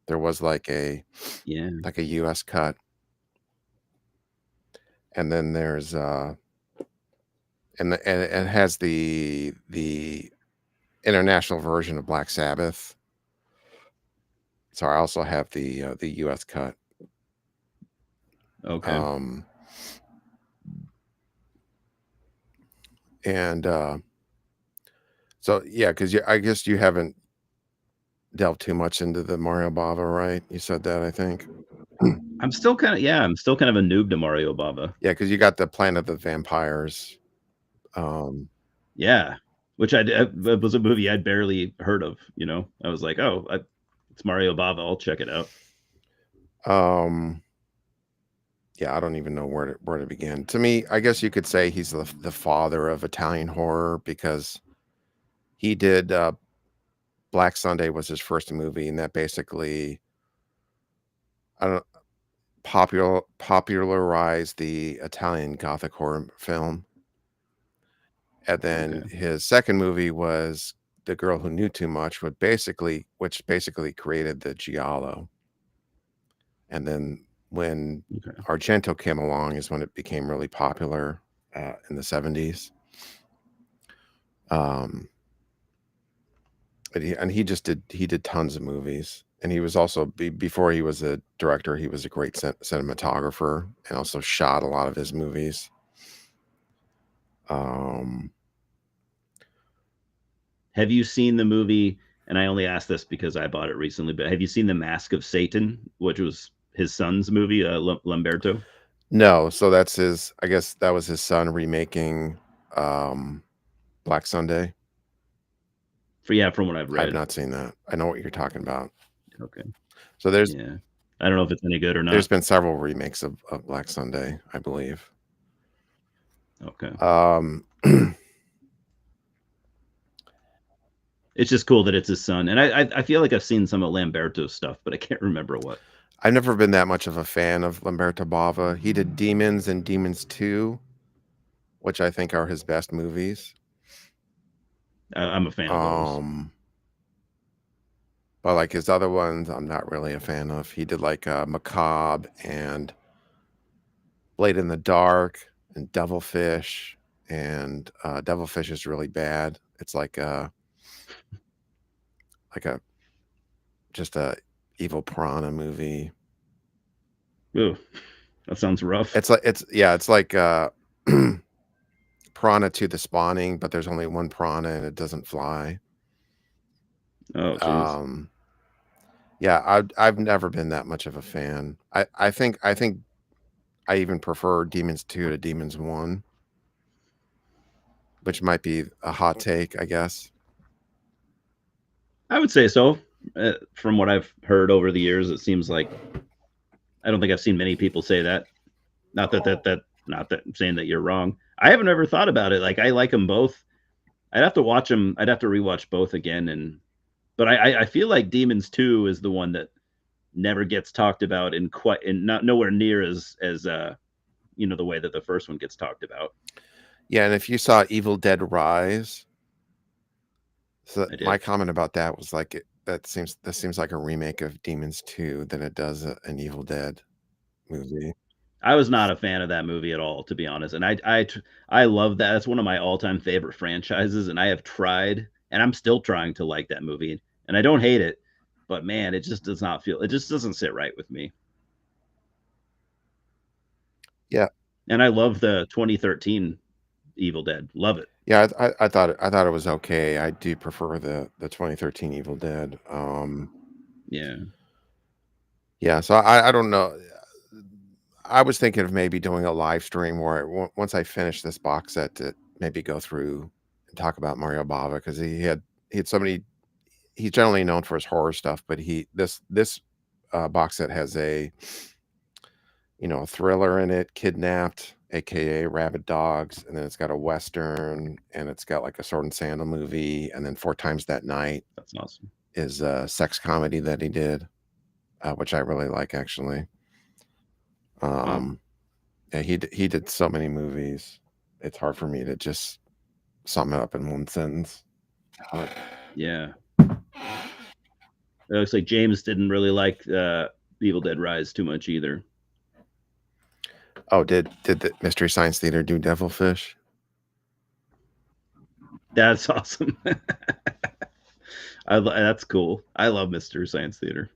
There was like a US cut, and then there's and it has the international version of Black Sabbath. So I also have the US cut. Okay. And so yeah, because I guess you haven't delved too much into the Mario Bava, right? You said that, I think. I'm still kind of a noob to Mario Bava. Yeah, because you got the Planet of the Vampires. Yeah, which it was a movie I'd barely heard of. I was like, oh, it's Mario Bava. I'll check it out. Yeah, I don't even know where to begin. To me, I guess you could say he's the father of Italian horror because he did Black Sunday was his first movie, and that basically popularized the Italian Gothic horror film. And then his second movie was The Girl Who Knew Too Much, which basically created the giallo. And then when Argento came along is when it became really popular in the 70s. And he did tons of movies. And he was also, before he was a director, he was a great cinematographer and also shot a lot of his movies. Have you seen the movie? And I only asked this because I bought it recently, but have you seen The Mask of Satan, which was his son's movie, Lamberto? No, so that's I guess that was his son remaking Black Sunday. From what I've read. I've not seen that. I know what you're talking about. Okay. So there's I don't know if it's any good or not. There's been several remakes of Black Sunday, I believe. Okay. It's just cool that it's his son. And I feel like I've seen some of Lamberto's stuff, but I can't remember what. I've never been that much of a fan of Lamberto Bava. He did Demons and Demons 2, which I think are his best movies. I'm a fan of those. Um, but like his other ones, I'm not really a fan of. He did like Macabre and Blade in the Dark and Devilfish, and Devilfish is really bad. It's like a just a evil piranha movie. Ooh, that sounds rough. It's like Piranha 2: The Spawning, but there's only one piranha and it doesn't fly. Oh, jeez. Um, yeah, I've never been that much of a fan. I think I even prefer Demons 2 to Demons 1, which might be a hot take, I guess. I would say so. From what I've heard over the years, it seems like I don't think I've seen many people say that. Not that I'm saying that you're wrong. I haven't ever thought about it. Like I like them both. I'd have to watch them. I'd have to rewatch both again. But I feel like Demons 2 is the one that never gets talked about in quite and not nowhere near as the way that the first one gets talked about. Yeah, and if you saw Evil Dead Rise, so I my did. comment about that was like that seems like a remake of Demons 2 than it does an Evil Dead movie. I was not a fan of that movie at all, to be honest. And I love that. That's one of my all time favorite franchises, and I have tried, and I'm still trying to like that movie, and I don't hate it, but man, it just does not feel. It just doesn't sit right with me. Yeah, And I love the 2013 Evil Dead. Love it. yeah, I thought it was okay. I do prefer the 2013 Evil Dead. Yeah. Yeah, so I don't know. I was thinking of maybe doing a live stream where once I finish this box set, to maybe go through and talk about Mario Bava because he had so many. He's generally known for his horror stuff, but this box set has a thriller in it, Kidnapped, aka Rabid Dogs, and then it's got a western, and it's got like a Sword and Sandal movie, and then Four Times That Night That's awesome. is a sex comedy that he did, which I really like actually. Wow. Um, yeah, he did so many movies. It's hard for me to just sum it up in one sentence. But, Yeah. It looks like James didn't really like Evil Dead Rise too much either. oh, did the Mystery Science Theater do Devilfish? That's awesome. That's cool. I love Mr. Science Theater.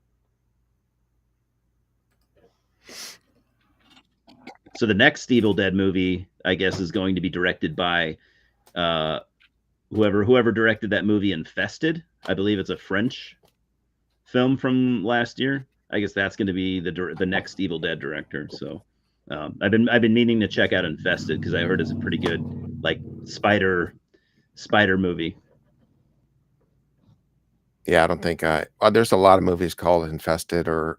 So the next Evil Dead movie, I guess, is going to be directed by uh, whoever directed that movie Infested. I believe it's a French film from last year. I guess that's going to be the next Evil Dead director. So I've been meaning to check out Infested because I heard it's a pretty good like spider movie. Yeah, I don't think I. There's a lot of movies called Infested or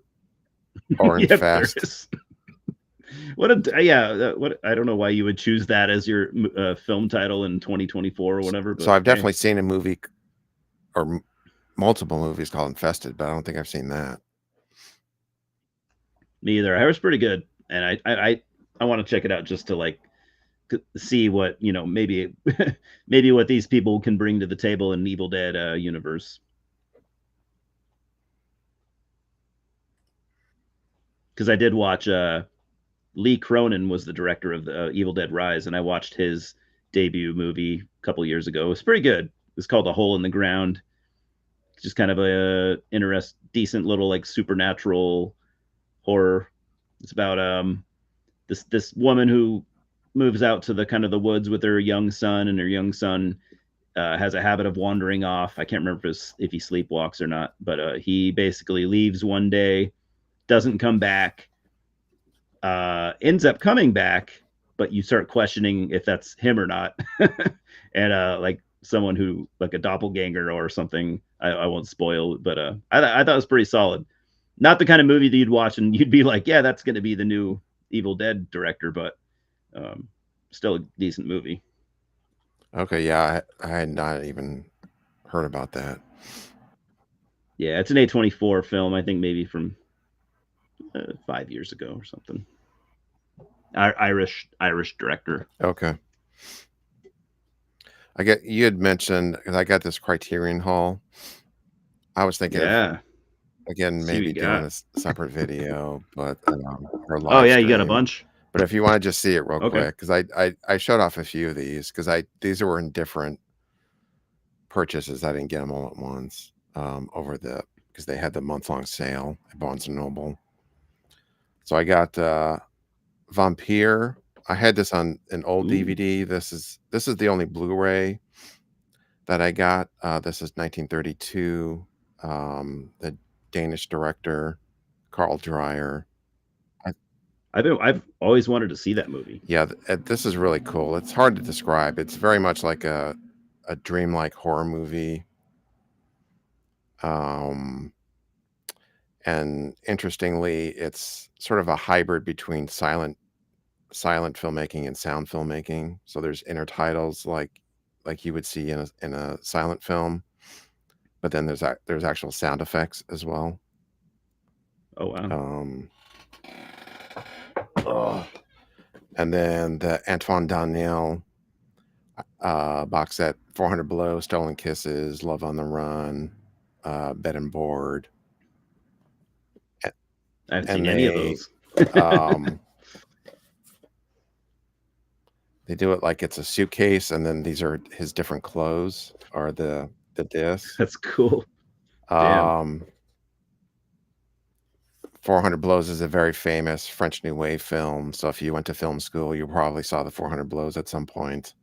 Yep, there Infest. is. What a yeah. What I don't know why you would choose that as your film title in 2024 or whatever, So but I've hey, definitely seen a movie or multiple movies called Infested, but I don't think I've seen that. me either. I heard it's pretty good, and I want to check it out just to like see what maybe maybe what these people can bring to the table in Evil Dead universe. Because I did watch Lee Cronin was the director of the Evil Dead Rise, and I watched his debut movie a couple years ago. It was pretty good. It's called A Hole in the Ground. It's just kind of a decent little like supernatural horror. It's about this woman who moves out to the kind of the woods with her young son, and her young son has a habit of wandering off. I can't remember if he sleepwalks or not, but he basically leaves one day, doesn't come back, ends up coming back, but you start questioning if that's him or not. And like someone who like a doppelganger or something. I won't spoil, but I thought it was pretty solid. Not the kind of movie that you'd watch and you'd be like, yeah, that's going to be the new Evil Dead director, but um, still a decent movie. Okay, yeah, I had not even heard about that. Yeah, it's an A24 film. I think maybe from 5 years ago or something. Irish director. Okay. You had mentioned, because I got this Criterion Hall. I was thinking of, Yeah. again, See what maybe you doing got. a separate video, but or Oh live yeah, you got a stream. bunch. But if you want to just see it real Okay. quick, because I showed off a few of these, because these were in different purchases. I didn't get them all at once because they had the month-long sale at Barnes and Noble. So I got Vampire. I had this on an old Ooh. DVD. This is the only Blu-ray that I got. This is 1932. The Danish director Carl Dreyer. I've always wanted to see that movie. Yeah, this is really cool. It's hard to describe. It's very much like a dreamlike horror movie. And interestingly, it's sort of a hybrid between silent filmmaking and sound filmmaking. So there's intertitles like you would see in a silent film, but then there's actual sound effects as well. Oh wow. And then the Antoine Daniel box set, 400 Below, Stolen Kisses, Love on the Run, Bed and Board. I haven't seen any of those. They do it like it's a suitcase, and then these are his different clothes or the discs. That's cool. Damn. 400 Blows is a very famous French New Wave film. So if you went to film school, you probably saw the 400 Blows at some point.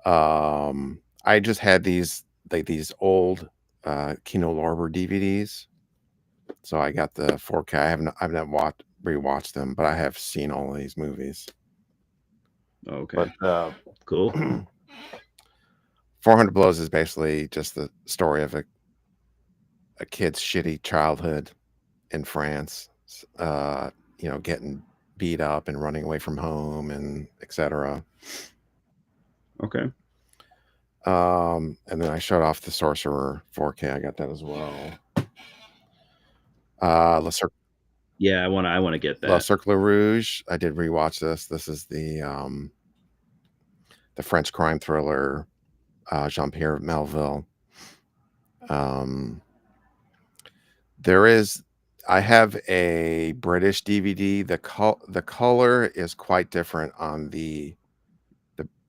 I just had these old Kino Lorber DVDs. So I got the 4K. I've not rewatched them, but I have seen all these movies. Okay. But cool. 400 Blows is basically just the story of a kid's shitty childhood in France, getting beat up and running away from home and etc. Okay. And then I showed off the Sorcerer 4K. I got that as well. Yeah, I want to get that. Le Cercle Rouge. I did rewatch this. This is the French crime thriller, Jean-Pierre Melville. I have a British DVD. The color is quite different on the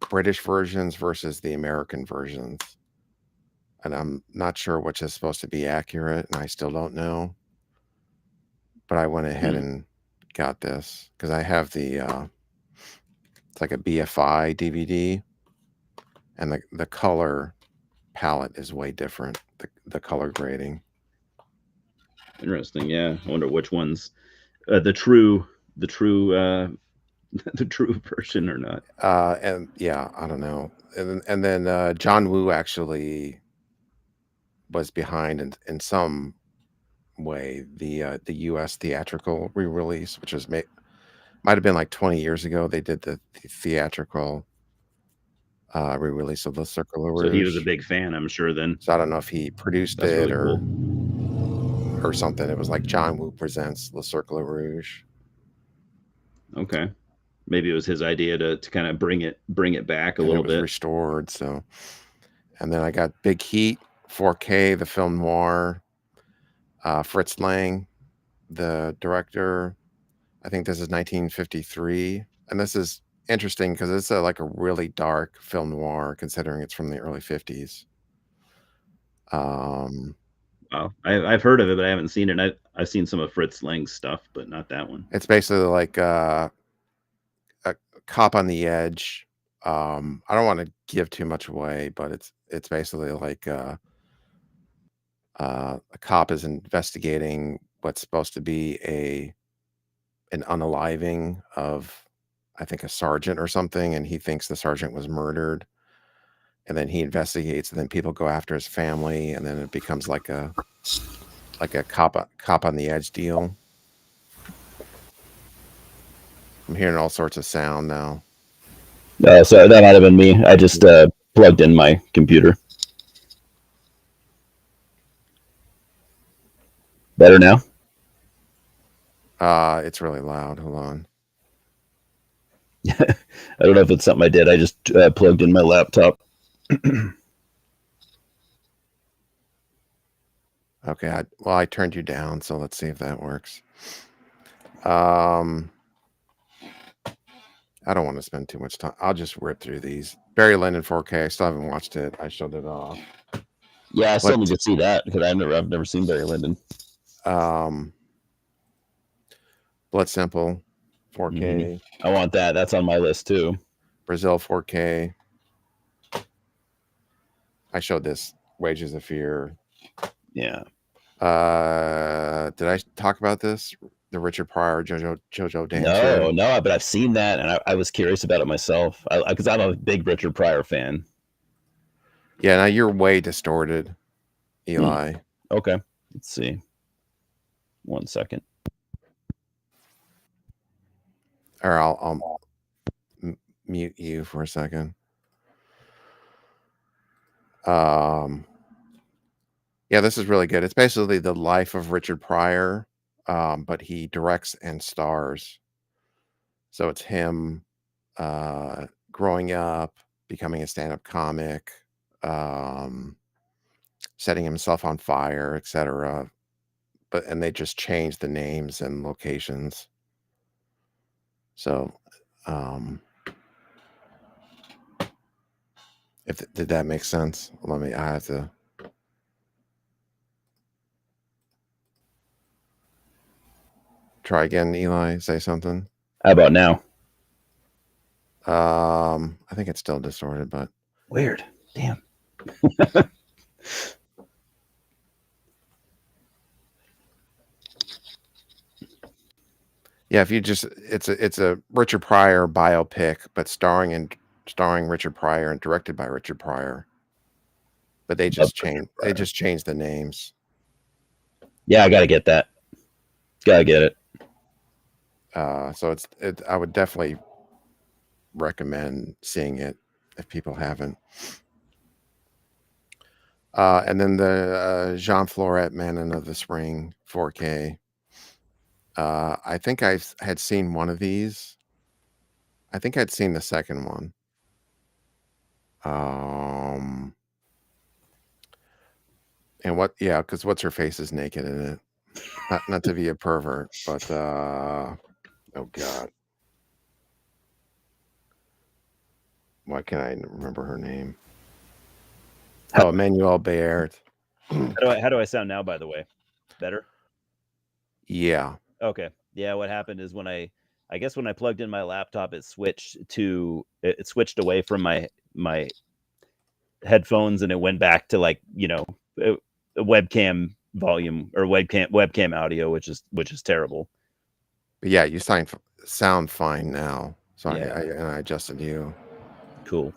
British versions versus the American versions. And I'm not sure which is supposed to be accurate, and I still don't know. But I went ahead and got this because I have the it's like a BFI DVD, and the color palette is way different. The color grading. Interesting. Yeah, I wonder which one's the true the true version or not. And yeah, I don't know. And then John Woo actually was behind in some way the U.S. theatrical re-release, which was might have been like 20 years ago. They did the theatrical re-release of Le Cercle Rouge. So he was a big fan, I'm sure. Then so I don't know if he produced That's it really or something. It was like John Woo presents Le Cercle Rouge. Okay, maybe it was his idea to kind of bring it back a little bit. Restored. So, and then I got Big Heat 4K, the film noir. Fritz Lang, the director. I think this is 1953, and this is interesting because it's like a really dark film noir, considering it's from the early 50s. Wow, I've heard of it, but I haven't seen it. I've seen some of Fritz Lang's stuff, but not that one. It's basically like a cop on the edge. I don't want to give too much away, but it's basically like a cop is investigating what's supposed to be an unaliving of, I think, a sergeant or something, and he thinks the sergeant was murdered. And then he investigates, and then people go after his family, and then it becomes like a cop on the edge deal. I'm hearing all sorts of sound now. So that might have been me. I just plugged in my computer. Better now? It's really loud. Hold on. I don't know if it's something I did. I just plugged in my laptop. Okay. I turned you down, so let's see if that works. I don't want to spend too much time. I'll just rip through these. Barry Lyndon 4K. I still haven't watched it. I showed it off. Yeah, I still What? need to see that because I've never seen Barry Lyndon. Blood Simple 4K. I want that. That's on my list too. Brazil 4K. I showed this. Wages of Fear. Yeah. Did I talk about this? The Richard Pryor JoJo Dancer. No, but I've seen that, and I was curious about it myself because I'm a big Richard Pryor fan. Yeah, now you're way distorted, Eli. Okay, let's see. 1 second. Or I'll mute you for a second. Yeah, this is really good. It's basically the life of Richard Pryor, but he directs and stars. So it's him growing up, becoming a stand-up comic, setting himself on fire, etc. And they just changed the names and locations. So, did that make sense? I have to try again, Eli. Say something. How about now? I think it's still distorted, but weird. Damn. Yeah, if you just it's a Richard Pryor biopic, but starring Richard Pryor and directed by Richard Pryor. But they just changed the names. Yeah, I gotta get that. Gotta get it. So I would definitely recommend seeing it if people haven't. And then the Jean Florette Man of the Spring 4K. I think I had seen one of these. I think I'd seen the second one. And because what's her face is naked in it. Not to be a pervert, but oh god, why can't I remember her name? Oh, Emmanuelle Béart. How do I sound now, by the way? Better? Yeah. Okay. Yeah, what happened is when I guess when I plugged in my laptop, it switched away from my headphones and it went back to a webcam volume or webcam audio, which is terrible. But yeah, you sound fine now. So Yeah. I adjusted you. Cool.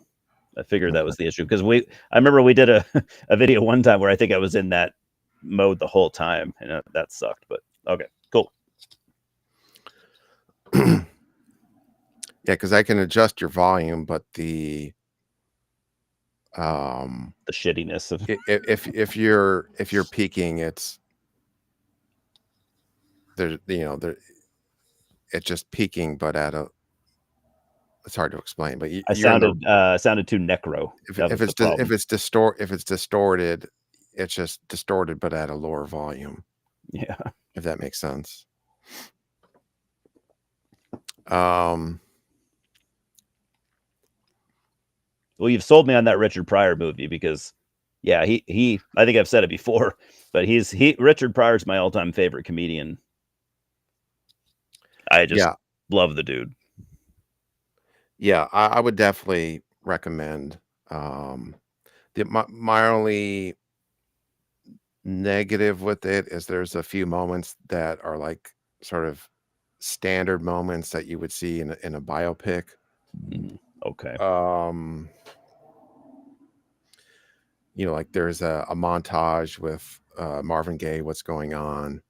I figured that was the issue because I remember we did a video one time where I think I was in that mode the whole time and that sucked. But okay, cool. Yeah, because I can adjust your volume, but the shittiness of if you're peaking, it's it's just peaking, but it's hard to explain. But I sounded too necro. If it's distorted, it's just distorted, but at a lower volume. Yeah, if that makes sense. Well, you've sold me on that Richard Pryor movie because, yeah, he I think I've said it before, but Richard Pryor's my all-time favorite comedian. I just love the dude. Yeah, I would definitely recommend. My only negative with it is there's a few moments that are like sort of standard moments that you would see in a biopic. Okay. Like there's a montage with Marvin Gaye, what's going on,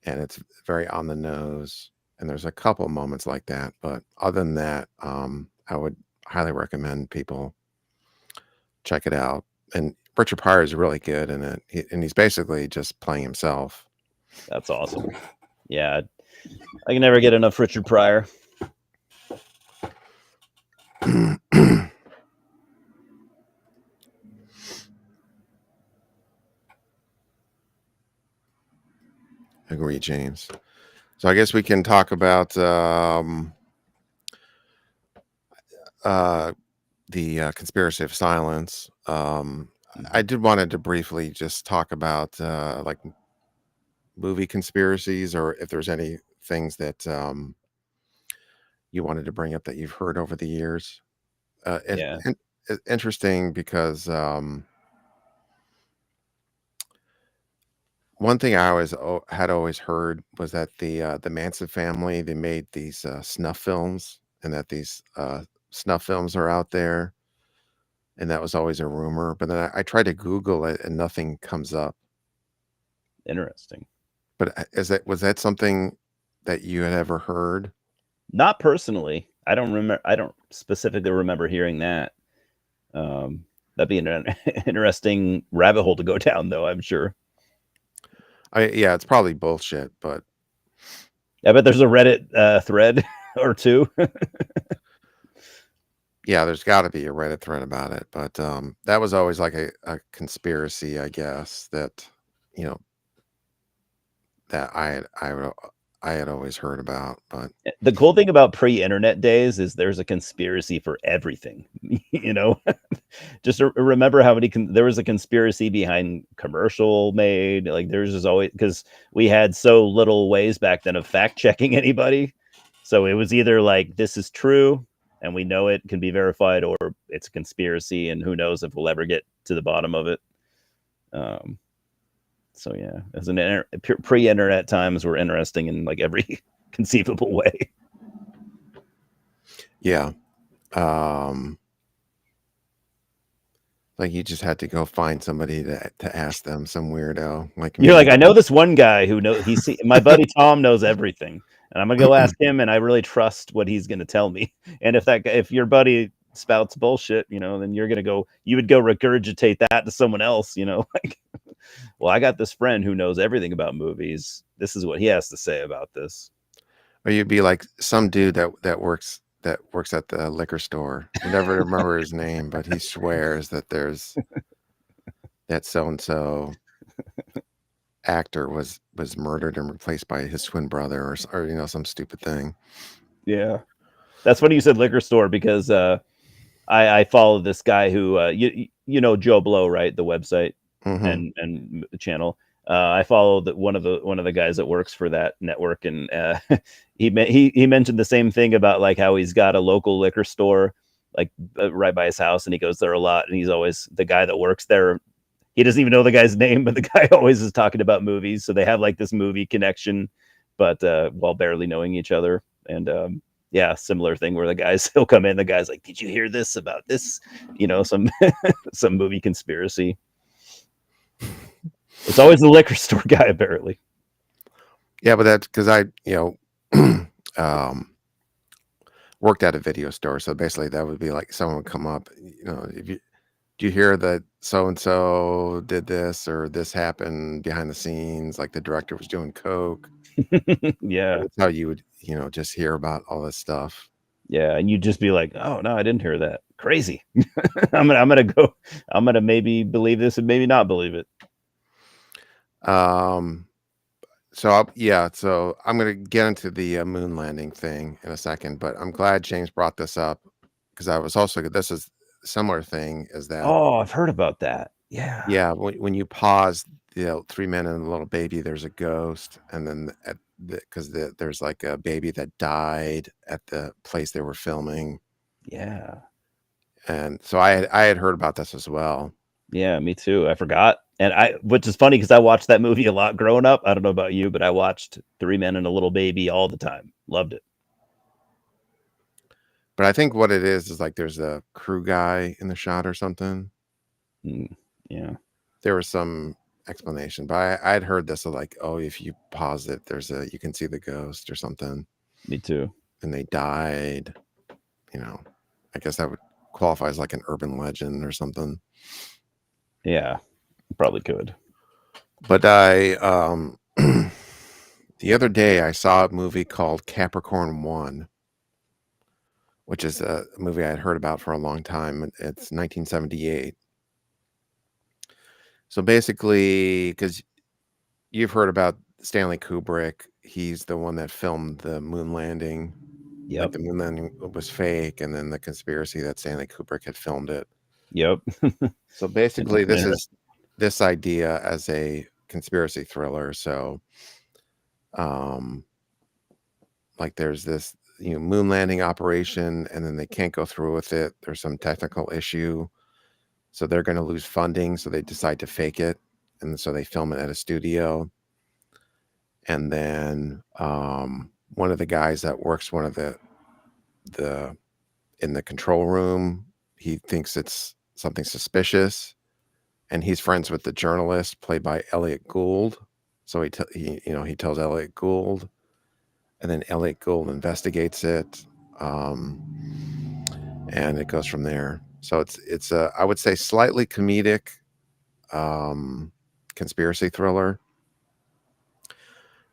and it's very on the nose. And there's a couple moments like that, but other than that, I would highly recommend people check it out. And Richard Pryor is really good in it, and he's basically just playing himself. That's awesome. Yeah, I can never get enough Richard Pryor. Agree, James. So I guess we can talk about the conspiracy of silence. I did wanted to briefly just talk about like movie conspiracies, or if there's any things that you wanted to bring up that you've heard over the years. Yeah, Interesting because one thing I had always heard was that the Manson family, they made these snuff films, and that these snuff films are out there, and that was always a rumor. But then I tried to Google it, and nothing comes up. interesting. But was that something that you had ever heard? Not personally. I don't remember. I don't specifically remember hearing that. That'd be an interesting rabbit hole to go down, though. I'm sure. Yeah, it's probably bullshit, but I bet there's a Reddit thread or two. yeah, there's got to be a Reddit thread about it. But that was always like a conspiracy, I guess, that you know that I had always heard about. But The cool thing about pre-internet days is there's a conspiracy for everything. You know, just remember how many there was a conspiracy behind commercial made. Like there's just always, because we had so little ways back then of fact checking anybody. So it was either like this is true and we know it can be verified, or it's a conspiracy and who knows if we'll ever get to the bottom of it. So yeah, as an pre-internet times were interesting in like every conceivable way. yeah, like you just had to go find somebody to ask them, some weirdo like You're me. like, I know this one guy who knows. My buddy Tom knows everything, and I'm gonna go ask him, and I really trust what he's gonna tell me. And if your buddy spouts bullshit, then you would go regurgitate that to someone else, like, well, I got this friend who knows everything about movies. This is what he has to say about this. Or you'd be like some dude that works at the liquor store. You never remember his name, but he swears that that so and so actor was murdered and replaced by his twin brother, or some stupid thing. Yeah, that's funny you said liquor store, because I follow this guy who you know Joe Blow, right? The website Mm-hmm. and channel. I follow one of the guys that works for that network, and he mentioned the same thing about like how he's got a local liquor store like right by his house, and he goes there a lot, and he's always the guy that works there. He doesn't even know the guy's name, but the guy always is talking about movies. So they have like this movie connection, but while barely knowing each other. And yeah, similar thing where he'll come in, the guy's like, did you hear this about this? Some some movie conspiracy. It's always the liquor store guy, apparently. Yeah, but that's because I um, worked at a video store, so basically that would be like someone would come up, do you hear that so and so did this, or this happened behind the scenes, like the director was doing coke. Yeah, That's how you would just hear about all this stuff. yeah, and you'd just be like, oh no, I didn't hear that. Crazy. I'm gonna maybe believe this and maybe not believe it. So I'm going to get into the moon landing thing in a second, but I'm glad James brought this up, because this is a similar thing as that. Oh, I've heard about that. Yeah. Yeah, when you pause, 3 men and a little baby, there's a ghost, and then because there's like a baby that died at the place they were filming. Yeah. And so I had heard about this as well. Yeah, me too. I forgot. Which is funny because I watched that movie a lot growing up. I don't know about you, but I watched 3 Men and a Little Baby all the time. Loved it. But I think what it is like there's a crew guy in the shot or something. Yeah. There was some explanation, but I'd heard this of like, oh, if you pause it, you can see the ghost or something. Me too. And they died. I guess that would qualify as like an urban legend or something. Yeah, probably could. But I The other day, I saw a movie called Capricorn One, which is a movie I had heard about for a long time. It's 1978. So basically, because you've heard about Stanley Kubrick, he's the one that filmed the moon landing. Like Yep. the moon landing was fake, and then the conspiracy that Stanley Kubrick had filmed it. Yep. So basically, this Interesting. is this idea as a conspiracy thriller. So, um, like there's this moon landing operation, and then they can't go through with it. There's some technical issue, so they're going to lose funding. So they decide to fake it, and so they film it at a studio. And then one of the guys that works one of the in the control room, he thinks it's something suspicious, and he's friends with the journalist played by Elliot Gould. So he tells Elliot Gould, and then Elliot Gould investigates it, and it goes from there. So it's a, I would say, slightly comedic conspiracy thriller.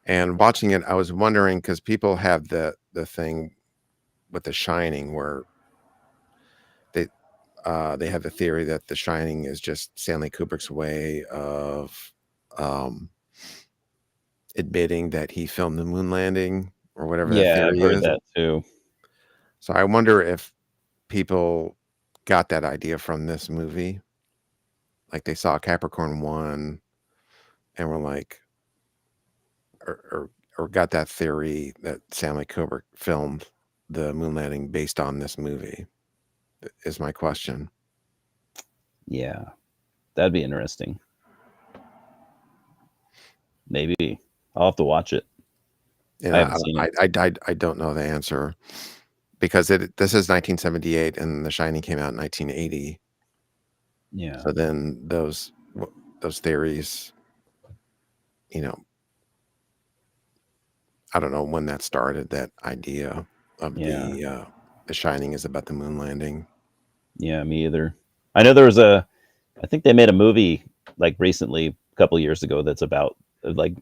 And watching it, I was wondering, because people have the thing with The Shining where they have the theory that The Shining is just Stanley Kubrick's way of admitting that he filmed the moon landing or whatever that Yeah, I've theory heard is. that too. So I wonder if people got that idea from this movie. Like they saw Capricorn One and were like, or got that theory that Stanley Kubrick filmed the moon landing based on this movie, is my question. Yeah, that'd be interesting. Maybe I'll have to watch it. And I haven't seen it. I don't know the answer, because this is 1978 and The Shining came out in 1980. Yeah. So then those theories, I don't know when that started, that idea of Yeah. the Shining is about the moon landing. Yeah, me either. I know there was I think they made a movie like recently, a couple years ago, that's about like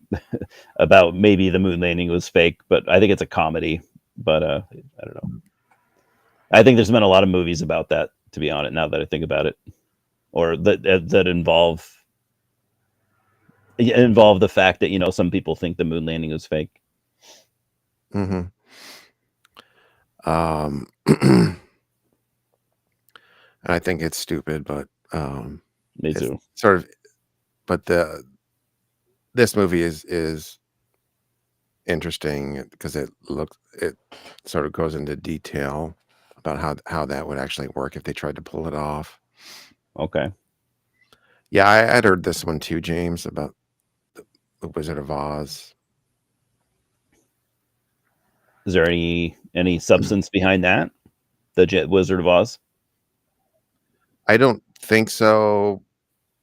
about maybe the moon landing was fake, but I think it's a comedy. But I don't know. I think there's been a lot of movies about that, to be honest, now that I think about it, or that involve the fact that some people think the moon landing was fake. Mm-hmm. I think it's stupid, but Me it's too. sort of. But this movie is interesting because it sort of goes into detail about how that would actually work if they tried to pull it off. Okay. Yeah, I'd heard this one too, James, about the Wizard of Oz. Is there any substance behind that? The Wizard of Oz? I don't think so,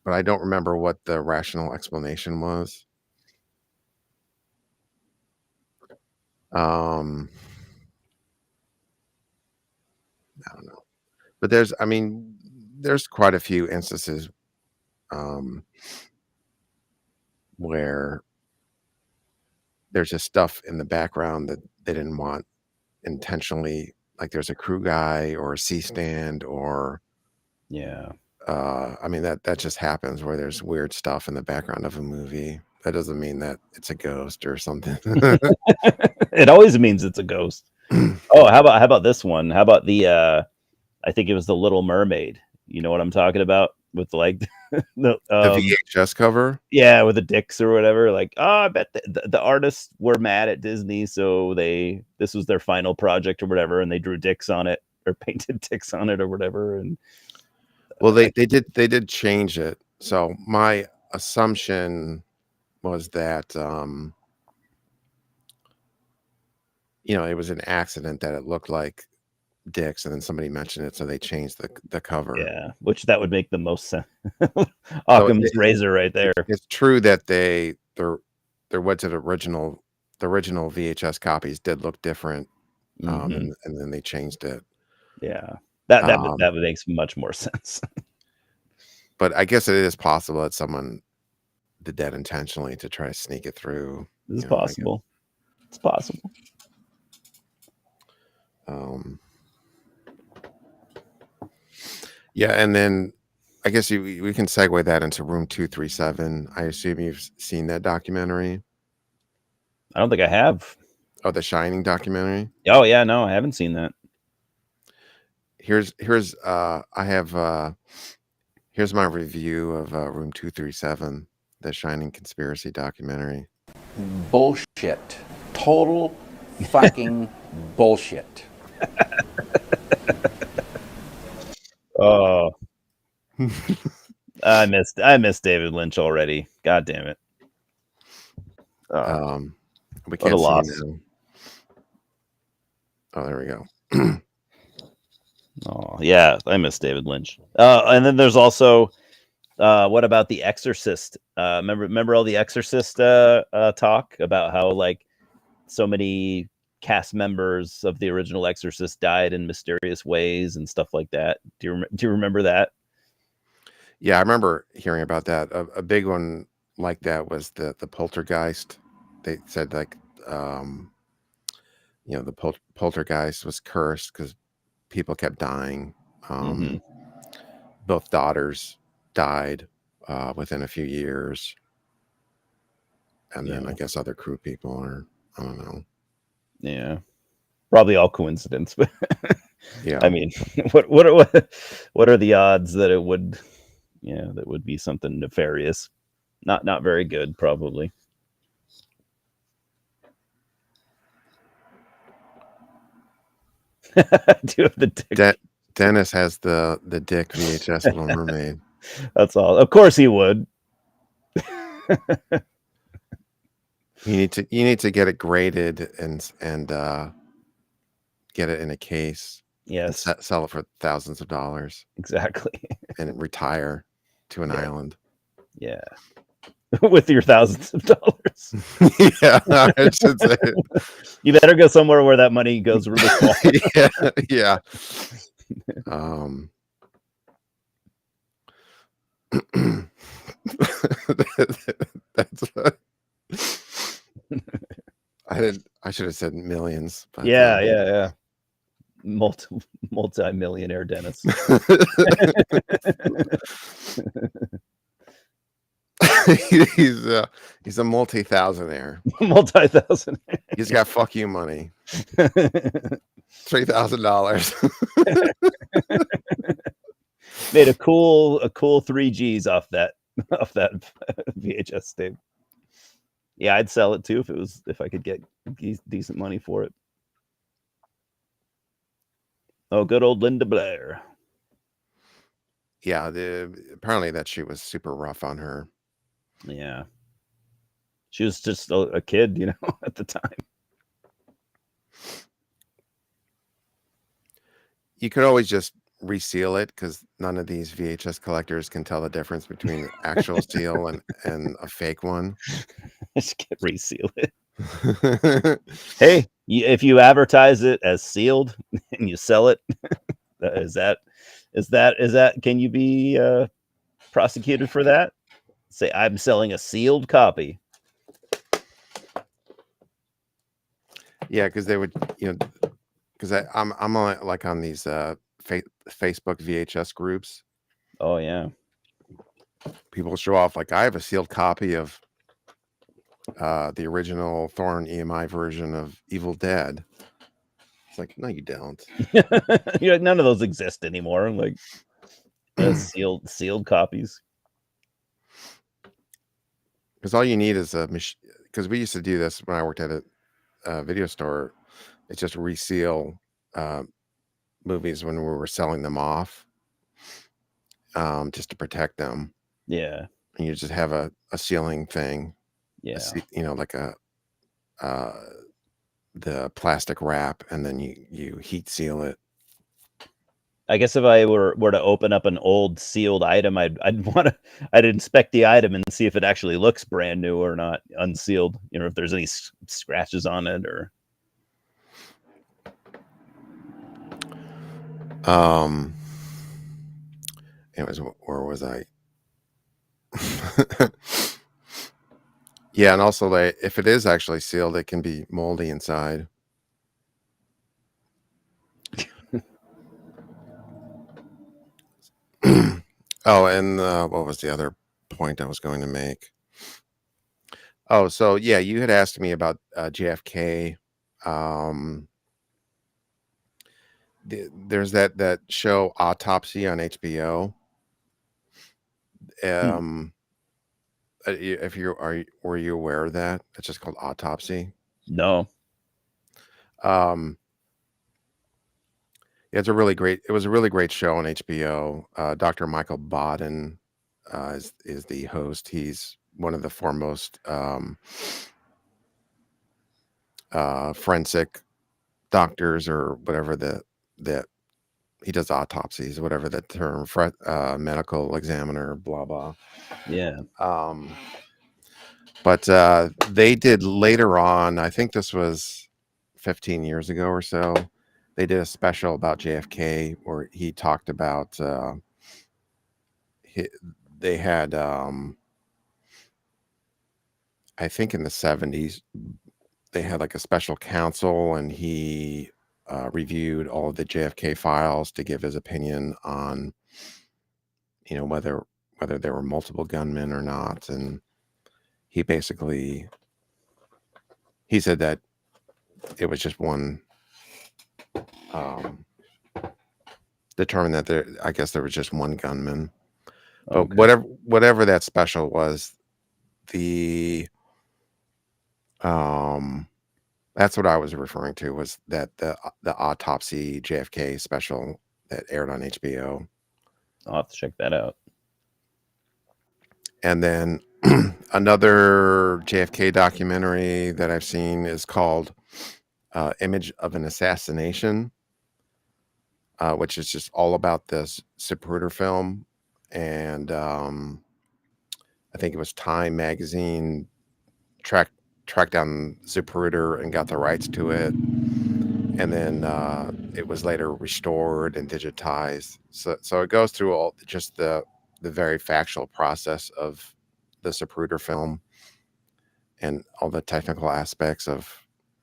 but I don't remember what the rational explanation was. I don't know, but there's quite a few instances where there's just stuff in the background that they didn't want intentionally. Like there's a crew guy or a C-stand or Yeah. that just happens where there's weird stuff in the background of a movie. That doesn't mean that it's a ghost or something. It always means it's a ghost. Oh, how about this one? How about the I think it was the Little Mermaid. You know what I'm talking about? With like The VHS cover? yeah, with the dicks or whatever. Like, oh, I bet the artists were mad at Disney, so this was their final project or whatever, and they drew dicks on it or painted dicks on it or whatever. And Well, they did change it. So my assumption was that it was an accident that it looked like dicks, and then somebody mentioned it, so they changed the cover. yeah, which that would make the most sense. Occam's razor right there. It's true that there was an original. The original VHS copies did look different, and then they changed it. Yeah, that makes much more sense. But I guess it is possible that someone did that intentionally to try to sneak it through. This is possible. It's possible. Yeah, and then I guess we can segue that into Room 237. I assume you've seen that documentary. I don't think I have. Oh, the Shining documentary. Oh yeah, no, I haven't seen that. Here's here's my review of Room 237, the Shining conspiracy documentary. Bullshit. Total fucking bullshit. Oh, I missed David Lynch already. God damn it. We What a can't see loss. now. Oh, there we go. Oh yeah, I miss David Lynch. And then there's also what about The Exorcist? Remember all the Exorcist talk about how like so many cast members of the original Exorcist died in mysterious ways and stuff like that. Do you remember that? Yeah, I remember hearing about that. A big one like that was the poltergeist. They said like the poltergeist was cursed because people kept dying. Both daughters died within a few years, and then I guess other crew people, or I don't know. Yeah, probably all coincidence, but Yeah, I mean, what are the odds that it would, that would be something nefarious? Not very good, probably. Do you have the dick? Dennis has the dick VHS Little Mermaid. That's all. Of course he would. You need to get it graded and get it in a case. Yes, and sell it for thousands of dollars. Exactly. And retire to an island. Yeah. With your thousands of dollars. Yeah, I should say. You better go somewhere where that money goes really far. Yeah. That's I should have said millions. But, yeah. Multi-millionaire Dennis. He's a multi-thousandaire. Multi-thousandaire. He's got fuck you money. $3,000. Made a cool 3Gs off that VHS tape. Yeah, I'd sell it too if I could get decent money for it. Oh, good old Linda Blair. Yeah, apparently that shit was super rough on her. Yeah. She was just a kid, at the time. You could always just reseal it because none of these VHS collectors can tell the difference between the actual seal and a fake one. Just reseal it. Hey, if you advertise it as sealed and you sell it, is that can you be prosecuted for that? Say I'm selling a sealed copy. Yeah, because they would, because I'm on like on these Facebook VHS groups. Oh yeah, people show off like I have a sealed copy of the original Thorn EMI version of Evil Dead. It's like, no, you don't. None of those exist anymore. Like sealed copies. Because all you need is a machine. Because we used to do this when I worked at a video store. It's just reseal movies when we were selling them off, just to protect them. Yeah. And you just have a sealing thing. Yeah. Like the plastic wrap, and then you heat seal it. I guess if I were to open up an old sealed item, I'd inspect the item and see if it actually looks brand new or not, unsealed. If there's any scratches on it or. Anyways, where was I? Yeah, and also if it is actually sealed, it can be moldy inside. Oh, and what was the other point I was going to make? Oh, so yeah, you had asked me about JFK. Um, there's that show Autopsy on HBO. Hmm. Um, if you were you aware of that? It's just called Autopsy. No. Um, yeah, it was a really great show on HBO. Dr. Michael Baden is the host. He's one of the foremost forensic doctors, or whatever that he does autopsies, whatever the term, medical examiner, blah blah. Yeah. Um, but they did later on. I think this was 15 years ago or so. They did a special about JFK where he talked about. He, they had, I think in the 70s, they had like a special counsel, and he reviewed all of the JFK files to give his opinion on, whether there were multiple gunmen or not. And he basically he said that it was just one, um, determined that I guess there was just one gunman. But Okay. whatever that special was, the um that's what I was referring to, was that the autopsy JFK special that aired on HBO. I'll have to check that out. And then another JFK documentary that I've seen is called Image of an Assassination, which is just all about this Zapruder film. And I think it was Time magazine tracked down Zapruder and got the rights to it. And then it was later restored and digitized. So it goes through all just the very factual process of the Zapruder film, and all the technical aspects of,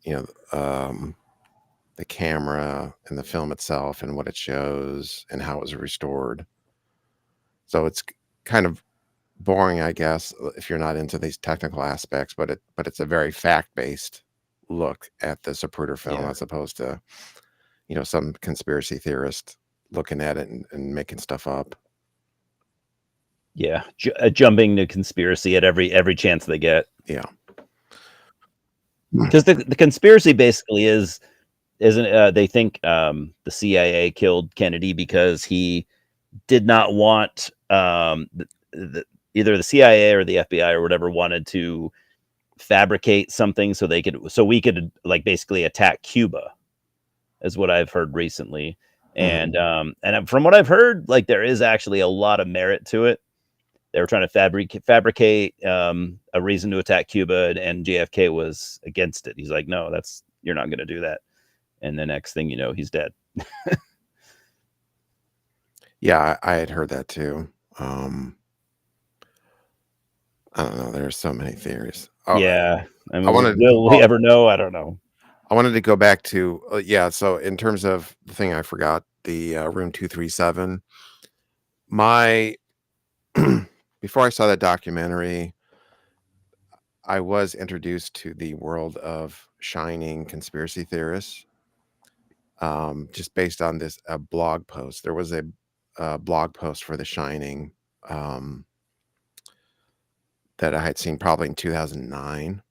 you know the camera and the film itself and what it shows and how it was restored. So it's kind of boring, I guess, if you're not into these technical aspects, but it's a very fact-based look at the Zapruder film, Yeah. as opposed to, some conspiracy theorist looking at it and making stuff up. Yeah. Jumping to conspiracy at every chance they get. Yeah. Because the conspiracy basically isn't they think the CIA killed Kennedy because he did not want either the CIA or the FBI or whatever wanted to fabricate something so we could like basically attack Cuba, is what I've heard recently. Mhm. And from what I've heard, like there is actually a lot of merit to it. They were trying to fabricate a reason to attack Cuba, and JFK was against it. He's like, no, you're not going to do that. And the next thing you know, he's dead. Yeah, I had heard that too. I don't know. There's so many theories. Oh, Yeah. I I mean, wanted. will we ever know? I don't know. I wanted to go back to, yeah. So in terms of the thing I forgot, the room 237. My Before I saw that documentary, I was introduced to the world of Shining conspiracy theorists, just based on this blog post. There was a blog post for The Shining, um, that I had seen probably in 2009.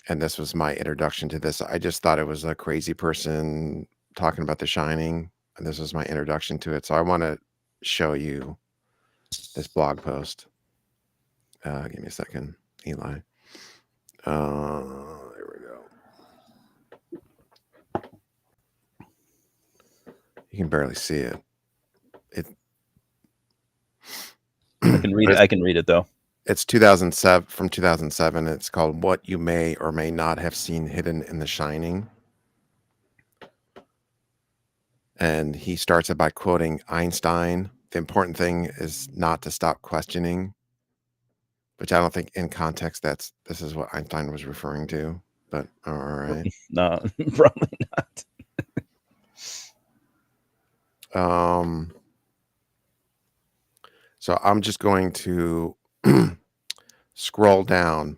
And this was my introduction to this. I just thought it was a crazy person talking about The Shining, and this was my introduction to it. So I want to show you this blog post. Give me a second, Eli. There we go. You can barely see it. I can read it. I can read it though. It's 2007, from 2007. It's called "What You May or May Not Have Seen Hidden in The Shining." And he starts it by quoting Einstein. The important thing is not to stop questioning, which I don't think in context this is what Einstein was referring to. But all right. No, probably not. So I'm just going to scroll down.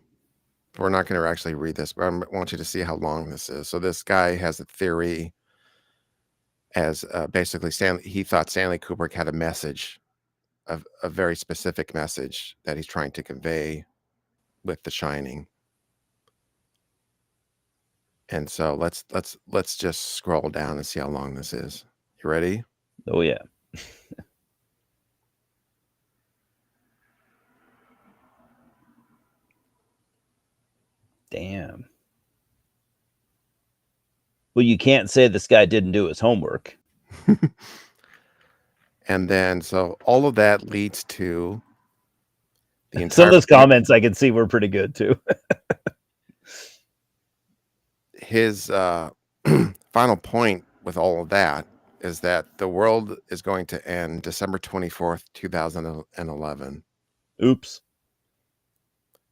We're not going to actually read this, but I want you to see how long this is. So this guy has a theory as basically he thought Stanley Kubrick had a message, a very specific message that he's trying to convey with The Shining. And so let's just scroll down and see how long this is. You ready? Oh yeah. Damn. Well, you can't say this guy didn't do his homework. And then so all of that leads to the entire Some of those comments I can see were pretty good too. His final point with all of that is that the world is going to end December 24th, 2011. Oops.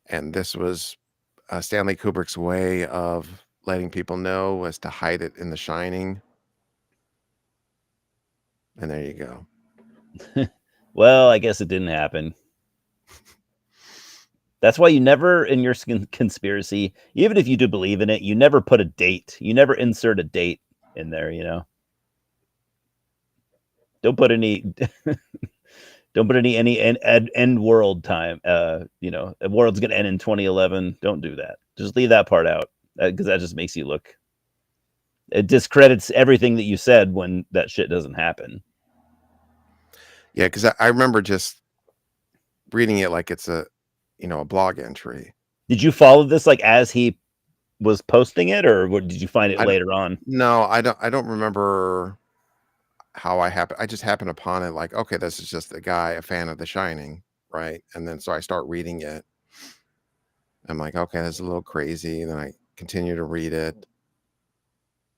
And this was Stanley Kubrick's way of letting people know, was to hide it in The Shining. And there you go. Well, I guess it didn't happen. That's why you never, in your conspiracy, even if you do believe in it, you never put a date. You never insert a date in there, you know? Don't put any end world time. You know, the world's gonna end in 2011. Don't do that. Just leave that part out, because that just makes you look. It discredits everything that you said when that shit doesn't happen. Yeah, because I remember just reading it like it's a blog entry. Did you follow this like as he was posting it, or did you find it later on? No, I don't remember how I just happened upon it, like, okay, this is just a guy, a fan of The Shining, right? And then so I start reading it. I'm like, okay, that's a little crazy. And then I continue to read it.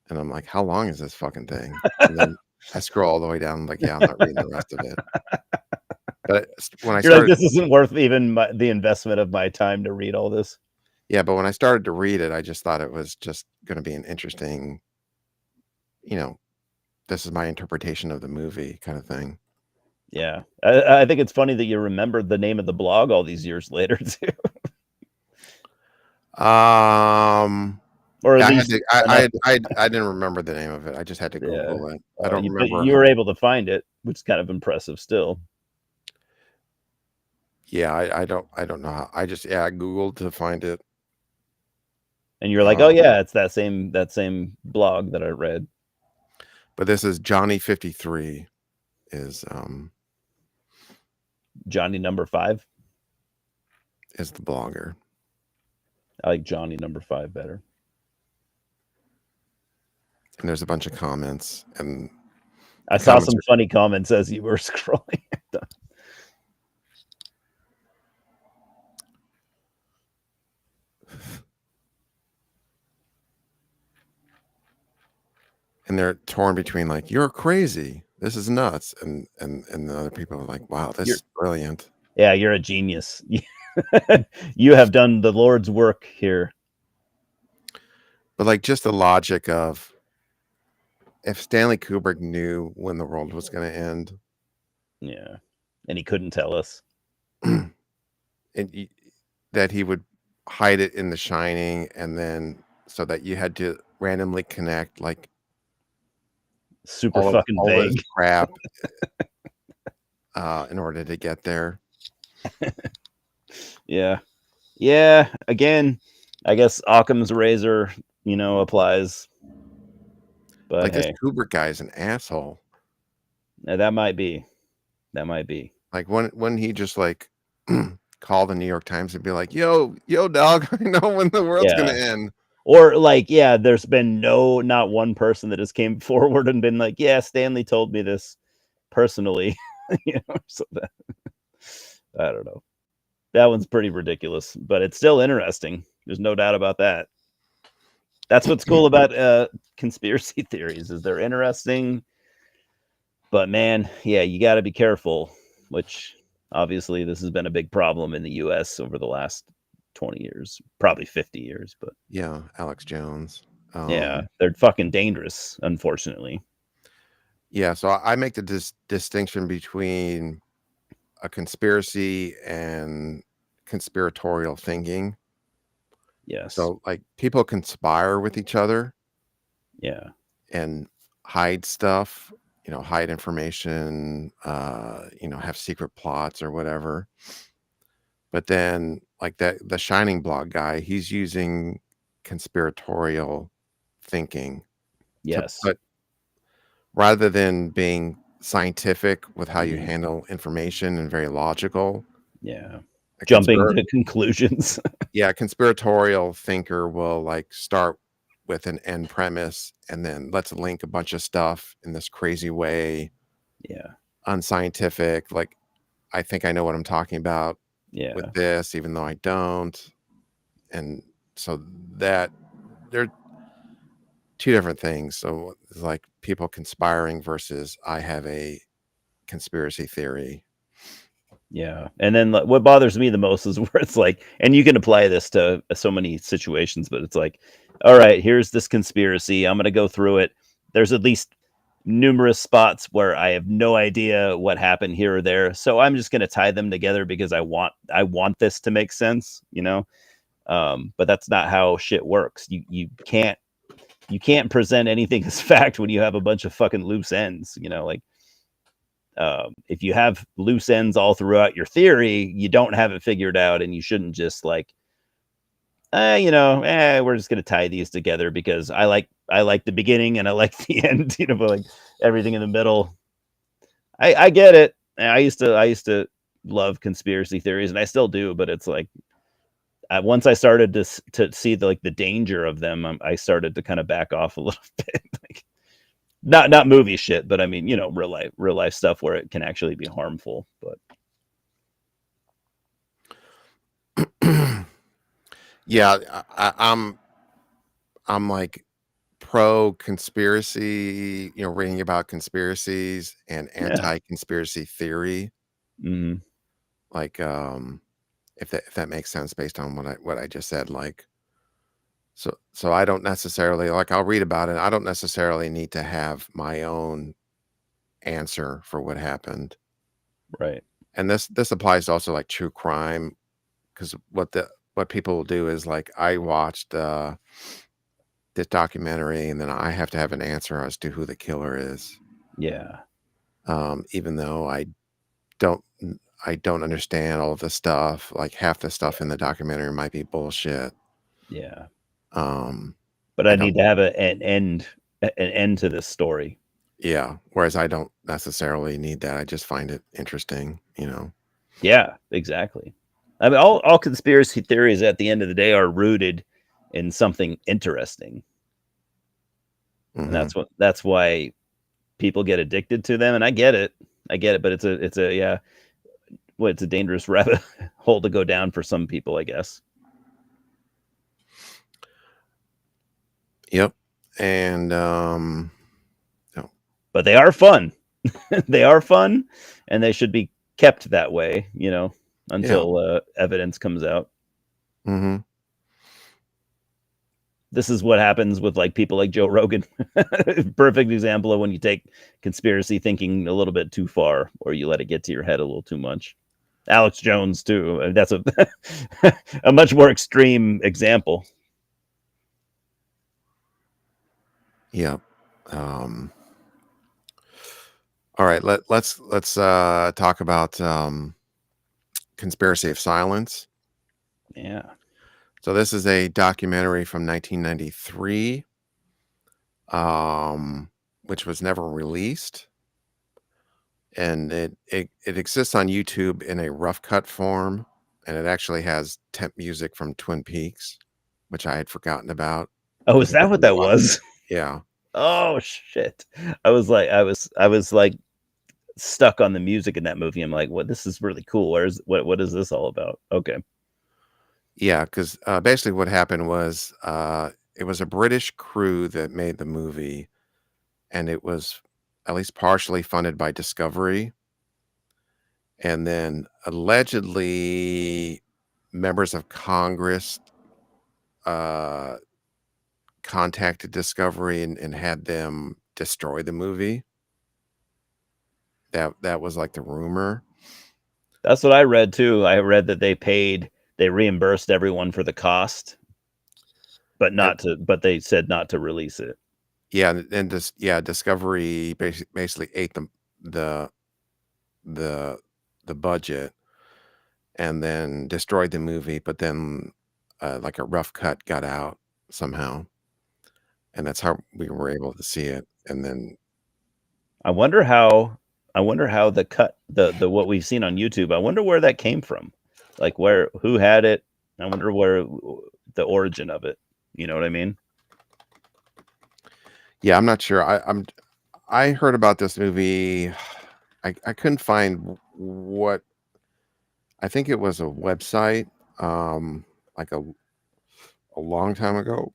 And I'm like, how long is this fucking thing? And then I scroll all the way down. I'm like, yeah, I'm not reading the rest of it. But when I You're started, like, this isn't worth even the investment of my time to read all this. yeah, but when I started to read it, I just thought it was just going to be an interesting, this is my interpretation of the movie kind of thing. Yeah. I think it's funny that you remembered the name of the blog all these years later too. Or at least I didn't remember the name of it. I just had to Google it. I don't remember. You were able to find it, which is kind of impressive still. Yeah, I don't know how. I Googled to find it. And you're like, oh yeah, it's that same blog that I read. But this is Johnny 53 is Johnny number 5 is the blogger. I like Johnny number 5 better. And there's a bunch of comments, and I saw some funny comments as you were scrolling. And they're torn between like, you're crazy, this is nuts, and the other people are like, wow, this is brilliant. Yeah, you're a genius. You have done the Lord's work here. But like, just the logic of, if Stanley Kubrick knew when the world was going to end, yeah, and he couldn't tell us, that he would hide it in The Shining, and then so that you had to randomly connect like super fucking vague crap in order to get there. Yeah. Again, I guess Occam's razor, applies. But like, this Kubrick guy is an asshole. Yeah, that might be. Like when he just like call the New York Times and be like, yo, dog, I know when the world's gonna end. Or like, yeah, there's been not one person that has came forward and been like, yeah, Stanley told me this personally. So that, I don't know. That one's pretty ridiculous, but it's still interesting. There's no doubt about that. That's what's cool about conspiracy theories, is they're interesting. But man, yeah, you got to be careful, which Obviously, this has been a big problem in the U.S. over the last 20 years, probably 50 years. But Yeah, Alex Jones. yeah, they're fucking dangerous, unfortunately. Yeah, so I make the distinction between a conspiracy and conspiratorial thinking. Yes. So, like, people conspire with each other Yeah. and hide stuff, hide information, have secret plots or whatever. But then, like the Shining blog guy, he's using conspiratorial thinking to Yes. put, rather than being scientific with how you Mhm. handle information and very logical, Yeah. a Jumping conspir to conclusions. yeah, a conspiratorial thinker will like start with an end premise and then let's link a bunch of stuff in this crazy way, Yeah. unscientific. Like, I think I know what I'm talking about with Yeah. this, even though I don't. And so that they're two different things. So it's like people conspiring versus I have a conspiracy theory. Yeah. And then what bothers me the most is where it's like, and you can apply this to so many situations, but it's like, all right, here's this conspiracy. I'm going to go through it. There's at least numerous spots where I have no idea what happened here or there. So I'm just going to tie them together because I want this to make sense, but that's not how shit works. You can't present anything as fact when you have a bunch of fucking loose ends, like if you have loose ends all throughout your theory, you don't have it figured out, and you shouldn't just like, we're just gonna tie these together because I like the beginning and I like the end, but like everything in the middle. I get it. I used to love conspiracy theories, and I still do, but it's like once I started to see the danger of them, I started to kind of back off a little bit. Like, not movie shit, but I mean, real life stuff where it can actually be harmful. But Yeah, I'm like pro conspiracy, reading about conspiracies and yeah. anti conspiracy theory. Mhm. Like, if that makes sense based on what I just said. Like, so I don't necessarily, like, I'll read about it. I don't necessarily need to have my own answer for what happened. Right. And this applies to also like true crime, because what people will do is like, I watched this documentary and then I have to have an answer as to who the killer is. Yeah. Even though don't I don't understand all of the stuff. Like, half the stuff in the documentary might be bullshit. Yeah. Um, But I I don't need to have an end to this story. Yeah, whereas I don't necessarily need that. I just find it interesting. Yeah, exactly. I mean, all conspiracy theories at the end of the day are rooted in something interesting, and Mhm. that's why people get addicted to them. And I get it, but it's a yeah, it's a dangerous rabbit hole to go down for some people, I guess. Yep. And, no. But they are fun. They are fun, and they should be kept that way, Yeah. until evidence comes out. Mhm. This is what happens with like people like Joe Rogan. Perfect example of when you take conspiracy thinking a little bit too far, or you let it get to your head a little too much. Alex Jones too. That's a a much more extreme example. Yep. Um, all right, let's talk about Conspiracy of Silence. Yeah. So this is a documentary from 1993, which was never released, and it exists on YouTube in a rough cut form, and it actually has temp music from Twin Peaks, which I had forgotten about Oh, is because that what that was? yeah, Oh shit. I was like stuck on the music in that movie. I'm like, what, this is really cool. What is this all about? Okay. yeah, because basically what happened was it was a British crew that made the movie, and it was at least partially funded by Discovery. and then allegedly members of Congress uh, contacted Discovery and had them destroy the movie. That was like the rumor. That's what I read too. I read that they reimbursed everyone for the cost, but And but they said not to release it. yeah, and Discovery basically ate the the the budget and then destroyed the movie, but then like a rough cut got out somehow, and that's how we were able to see it. And then I wonder how the cut the what we've seen on YouTube. I wonder where that came from. Like who had it? I wonder where the origin of it. You know what I mean? yeah, I'm not sure. I heard about this movie. I couldn't find what. I think it was a website, like a long time ago.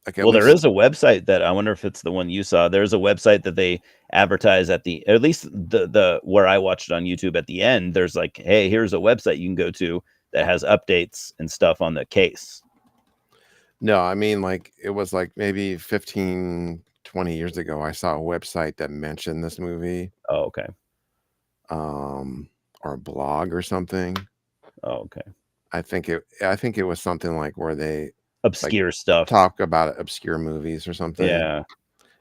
Like at Well, there least is a website that I wonder if it's the one you saw. There's a website that they advertise at least the where I watched it on YouTube at the end. There's like, hey, here's a website you can go to that has updates and stuff on the case. no, I mean like it was like maybe 15, 20 years ago. I saw a website that mentioned this movie, Oh, okay. or a blog or something. Oh, okay. I think it was something like where they like Obscure stuff. talk about obscure movies or something, Yeah.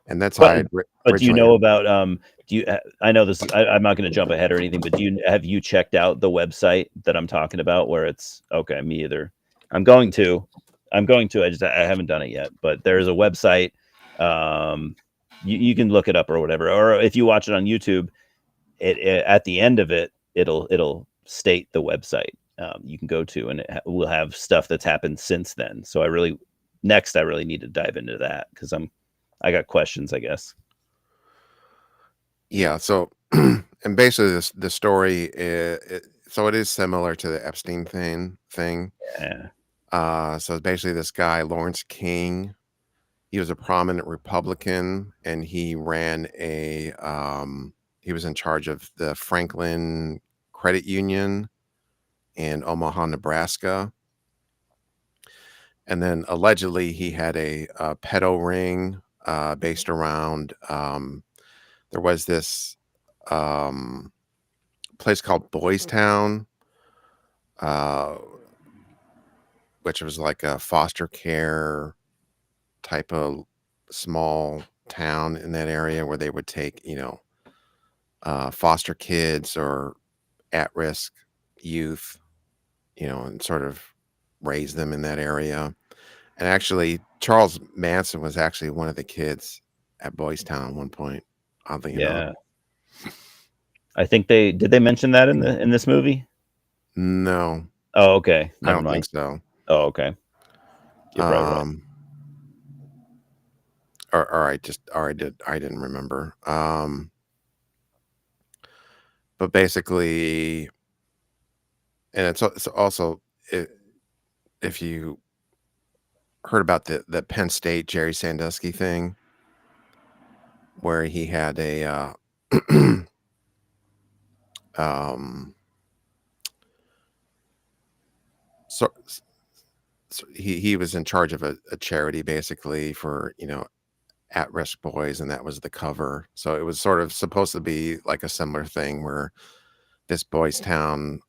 and that's how I But had but do you originally. know about do you I know this I'm not going to jump ahead or anything, but have you checked out the website that I'm talking about where it's okay, me either. I'm going to I haven't done it yet, but there's a website you can look it up or whatever, or if you watch it on YouTube, it at the end of it it'll state the website you can go to, and will have stuff that's happened since then. So I really need to dive into that because I got questions, I guess. Yeah, so and basically the story so it is similar to the Epstein thing. Yeah. So basically this guy Lawrence King, he was a prominent Republican, and he was in charge of the Franklin Credit Union in Omaha, Nebraska. And then allegedly he had a pedo ring based around there was this um, place called Boys Town, uh, which was like a foster care type of small town in that area where they would take, foster kids or at-risk youth, and sort of raise them in that area. And actually, Charles Manson was actually one of the kids at Boys Town at one point, oddly enough. Yeah. I think they mention that in this movie? No, Oh, okay. I Never don't think mind. so. Oh, okay. You're probably right. I didn't remember. But basically, and it's also if you heard about the Penn State Jerry Sandusky thing, where he had a um, so, he was in charge of a charity basically for at-risk boys, and that was the cover. So it was sort of supposed to be like a similar thing where this boys town,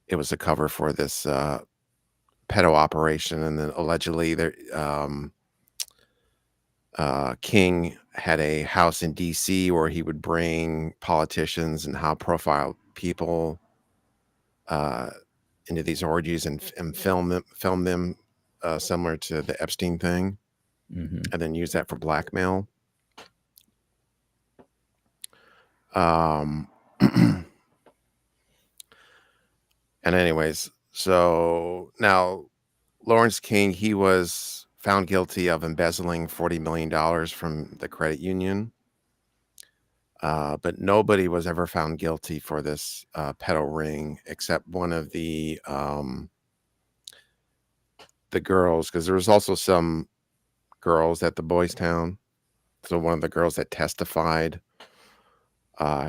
it was a cover for this pedo operation, and then allegedly there King had a house in DC where he would bring politicians and high profile people uh, into these orgies and film them similar to the Epstein thing, Mm-hmm. and then use that for blackmail. Um, and anyways, so now Lawrence King, he was found guilty of embezzling $40 million from the credit union. But nobody was ever found guilty for this pedo ring except one of the girls, because there was also some girls at the boys' town. So one of the girls that testified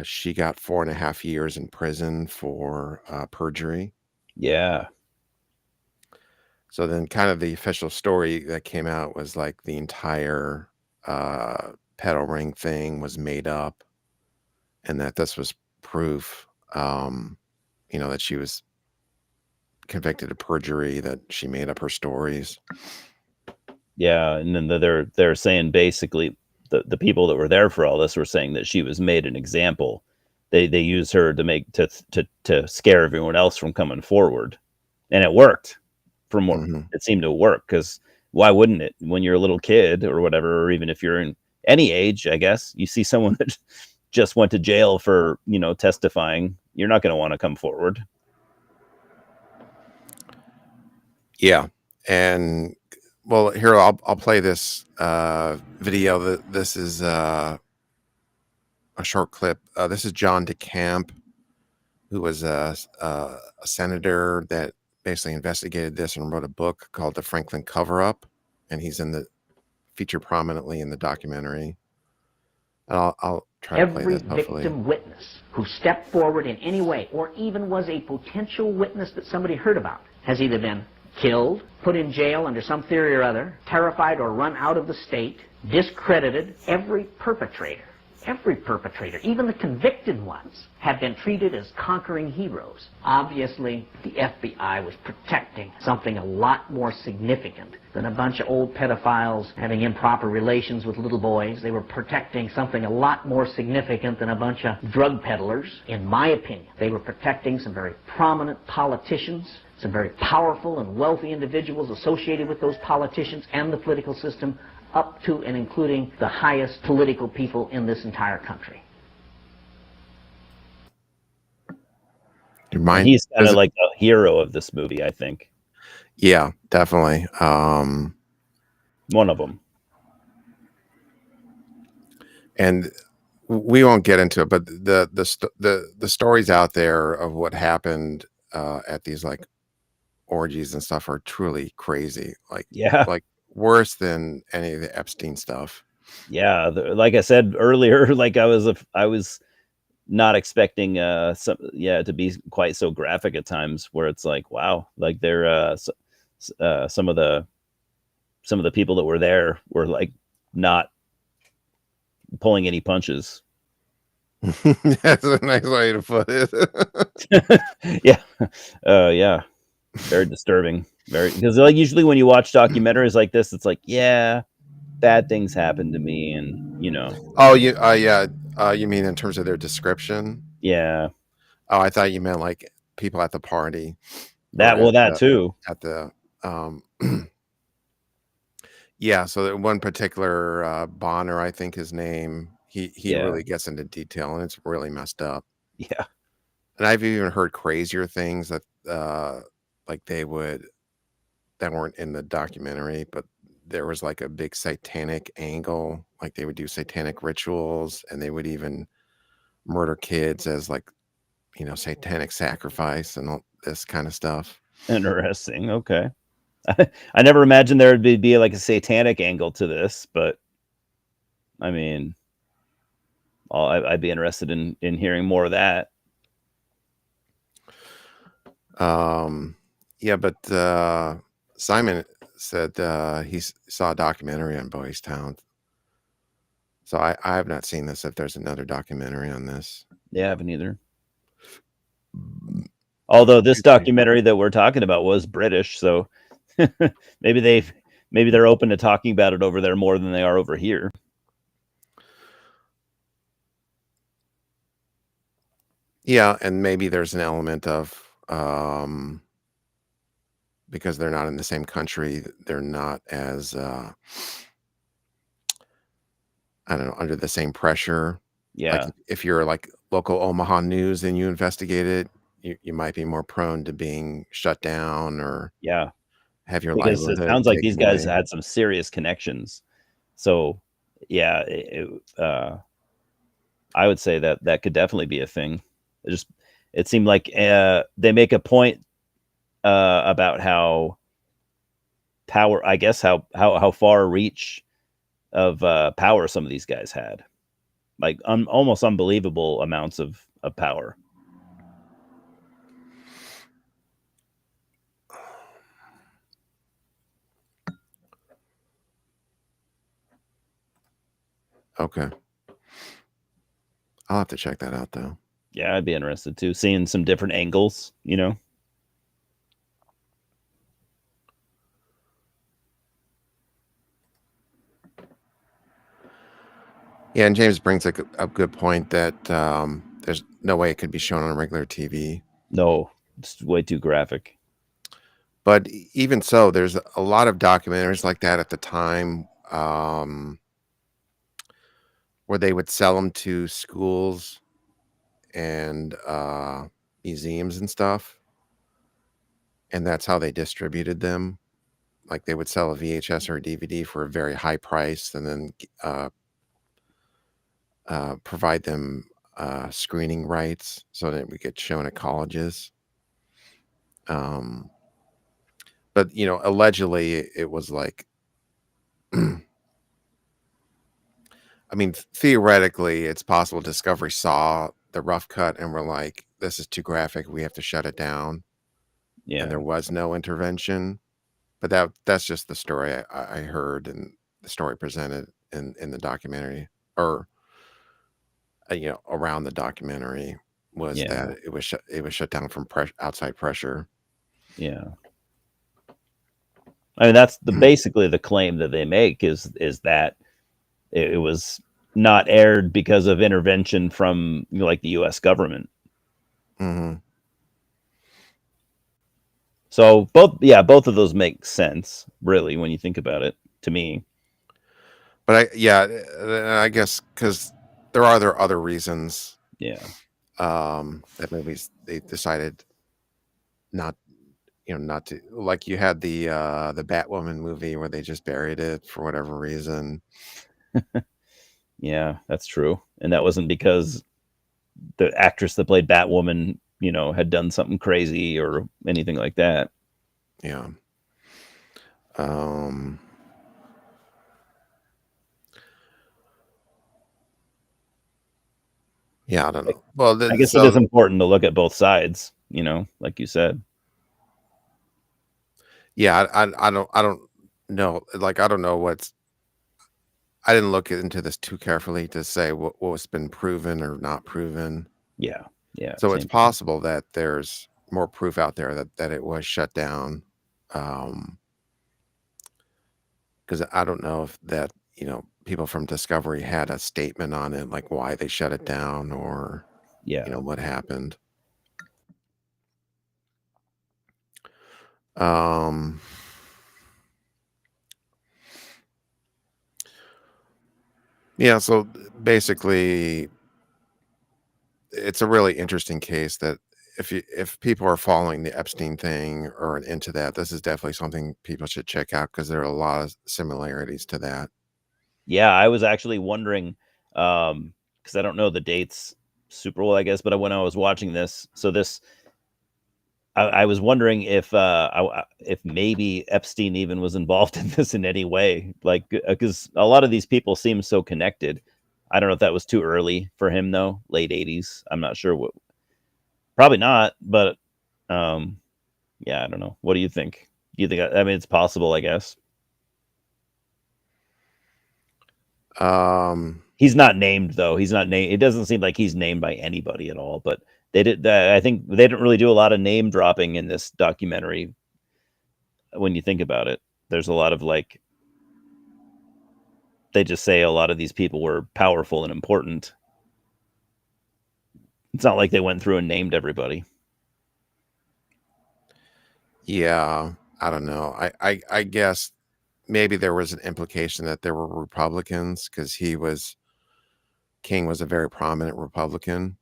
She got 4.5 years in prison for perjury. Yeah. So then kind of the official story that came out was like the entire pedo ring thing was made up, and that this was proof, that she was convicted of perjury, that she made up her stories. Yeah, and then they're saying basically the people that were there for all this were saying that she was made an example. They use her to make to scare everyone else from coming forward, and it worked. From what Mhm. it seemed to work, because why wouldn't it? When you're a little kid or whatever, or even if you're in any age, I guess you see someone that just went to jail for testifying, you're not going to want to come forward. Yeah, and well, here I'll play this video. This is a short clip. This is John DeCamp, who was a senator that basically investigated this and wrote a book called The Franklin Cover-Up, and he's featured prominently in the documentary. And I'll try to play Every this, hopefully. victim witness who stepped forward in any way or even was a potential witness that somebody heard about has either been killed, put in jail under some theory or other, terrified or run out of the state, discredited. Every perpetrator, even the convicted ones, have been treated as conquering heroes. Obviously, the FBI was protecting something a lot more significant than a bunch of old pedophiles having improper relations with little boys. They were protecting something a lot more significant than a bunch of drug peddlers. In my opinion, they were protecting some very prominent politicians, some very powerful and wealthy individuals associated with those politicians and the political system, up to and including the highest political people in this entire country. And he's kind of like the hero of this movie, I think. Yeah, definitely. One of them. And we won't get into it, but the stories out there of what happened at these like orgies and stuff are truly crazy. Like worse than any of the Epstein stuff. Yeah, like I said earlier, like I was not expecting to be quite so graphic at times, where it's like, wow, like they're some of the people that were there were like not pulling any punches. That's a nice way to put it. Yeah, very disturbing. Because like usually when you watch documentaries like this, it's like, yeah, bad things happen to me, and Oh, you mean in terms of their description? Yeah. Oh, I thought you meant like people at the party. That too. At the yeah, so one particular Bonner, I think his name, he really gets into detail, and it's really messed up. Yeah. And I've even heard crazier things that like that weren't in the documentary, but there was like a big satanic angle. Like they would do satanic rituals, and they would even murder kids as like, satanic sacrifice and all this kind of stuff. Interesting. Okay. I never imagined there would be like a satanic angle to this, but I mean, I'd be interested in hearing more of that. Yeah, but Simon said he saw a documentary on Boys Town. So I have not seen this, if there's another documentary on this. Yeah, I haven't either. Although this documentary that we're talking about was British, so maybe they're open to talking about it over there more than they are over here. Yeah, and maybe there's an element of because they're not in the same country, they're not as I don't know, under the same pressure. Yeah. Like if you're like local Omaha news and you investigate it, you might be more prone to being shut down or have your because livelihood. It sounds like these guys away. had some serious connections. So yeah, I would say that could definitely be a thing. It seemed like they make a point about how power, I guess, how far reach of power some of these guys had. like almost unbelievable amounts of power. Okay. I'll have to check that out though. Yeah, I'd be interested too, seeing some different angles, you know. Yeah, and James brings a good point that there's no way it could be shown on regular TV. No, it's way too graphic. But even so, there's a lot of documentaries like that at the time, where they would sell them to schools and museums and stuff, and that's how they distributed them. Like they would sell a VHS or a DVD for a very high price, and then provide them screening rights so that we get shown at colleges. But allegedly it was like, I mean, theoretically, it's possible Discovery saw the rough cut and were like, "This is too graphic. We have to shut it down." Yeah, And there was no intervention. But that's just the story I heard, and the story presented in the documentary, or around the documentary, was yeah, that it was shut down from outside pressure. yeah. I mean, that's basically the claim that they make is that it was not aired because of intervention from like the U.S. government. Hmm. So both of those make sense, really, when you think about it. To me, But I guess because there are other reasons yeah, that maybe they decided not, not to, like you had the Batwoman movie where they just buried it for whatever reason. yeah, that's true. And that wasn't because the actress that played Batwoman, had done something crazy or anything like that. Yeah. Um, yeah, I don't know. Well, I guess it is so important to look at both sides, like you said. yeah, I don't know. Like, I don't know I didn't look into this too carefully to say what's been proven or not proven. Yeah, yeah, So it's same here. possible that there's more proof out there that it was shut down. Because I don't know if that, people from Discovery had a statement on it, like why they shut it down, or, Yeah, what happened. Um, yeah, so basically, it's a really interesting case that if people are following the Epstein thing or into that, this is definitely something people should check out because there are a lot of similarities to that. yeah. I was actually wondering, because I don't know the dates super well, I guess, but when I was watching this, so this, I was wondering if maybe Epstein even was involved in this in any way, like because a lot of these people seem so connected. I don't know if that was too early for him though, late '80s. I'm not sure what. Probably not, but um, yeah, I don't know. What do you think? Do you think? I mean, it's possible, I guess. Um, He's not named though. He's not named. It doesn't seem like he's named by anybody at all. But they did. I think they didn't really do a lot of name dropping in this documentary. When you think about it, there's a lot of like they just say a lot of these people were powerful and important. It's not like they went through and named everybody. yeah, I don't know. I guess maybe there was an implication that there were Republicans because King was a very prominent Republican,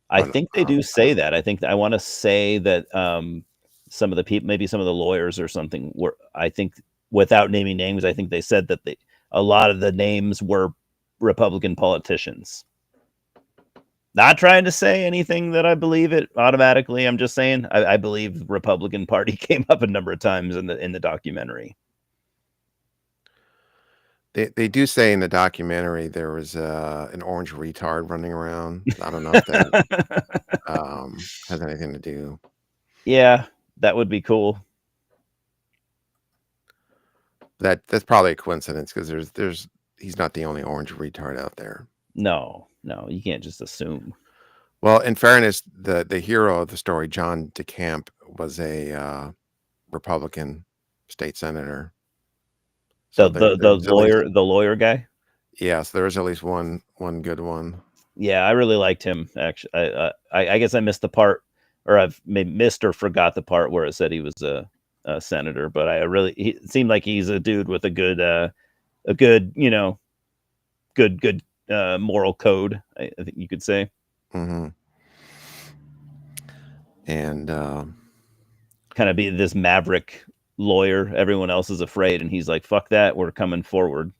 I but think they do say that. I think I want to say that some of the people, maybe some of the lawyers or something, were. I think without naming names, I think they said that a lot of the names were Republican politicians. Not trying to say anything that I believe it automatically. I'm just saying I believe Republican Party came up a number of times in the documentary. They do say in the documentary there was an orange retard running around. I don't know if that has anything to do. Yeah, that would be cool. That's probably a coincidence because there's he's not the only orange retard out there. No, you can't just assume. Well, in fairness, the hero of the story, John DeCamp, was a Republican state senator. So there's at least The lawyer guy. yes, there is at least one good one. Yeah, I really liked him. Actually, I guess I missed the part, or I've maybe missed or forgot the part where it said he was a senator. But it seemed like he's a dude with a good good moral code. I think you could say. Mm-hmm. And kind of be this maverick lawyer. Everyone else is afraid, and he's like, "Fuck that, we're coming forward."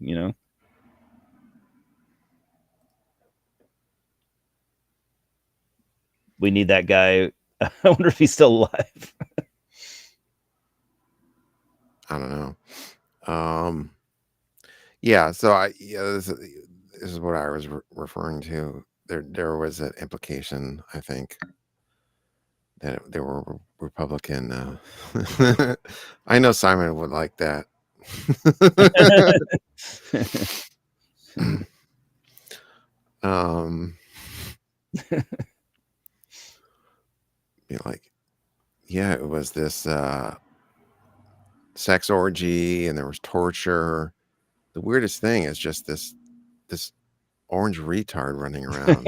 We need that guy. I wonder if he's still alive. I don't know. Yeah. So this is what I was referring to. There was an implication, I think, that they were Republican. I know Simon would like that. Be like, yeah, it was this sex orgy, and there was torture. The weirdest thing is just this orange retard running around.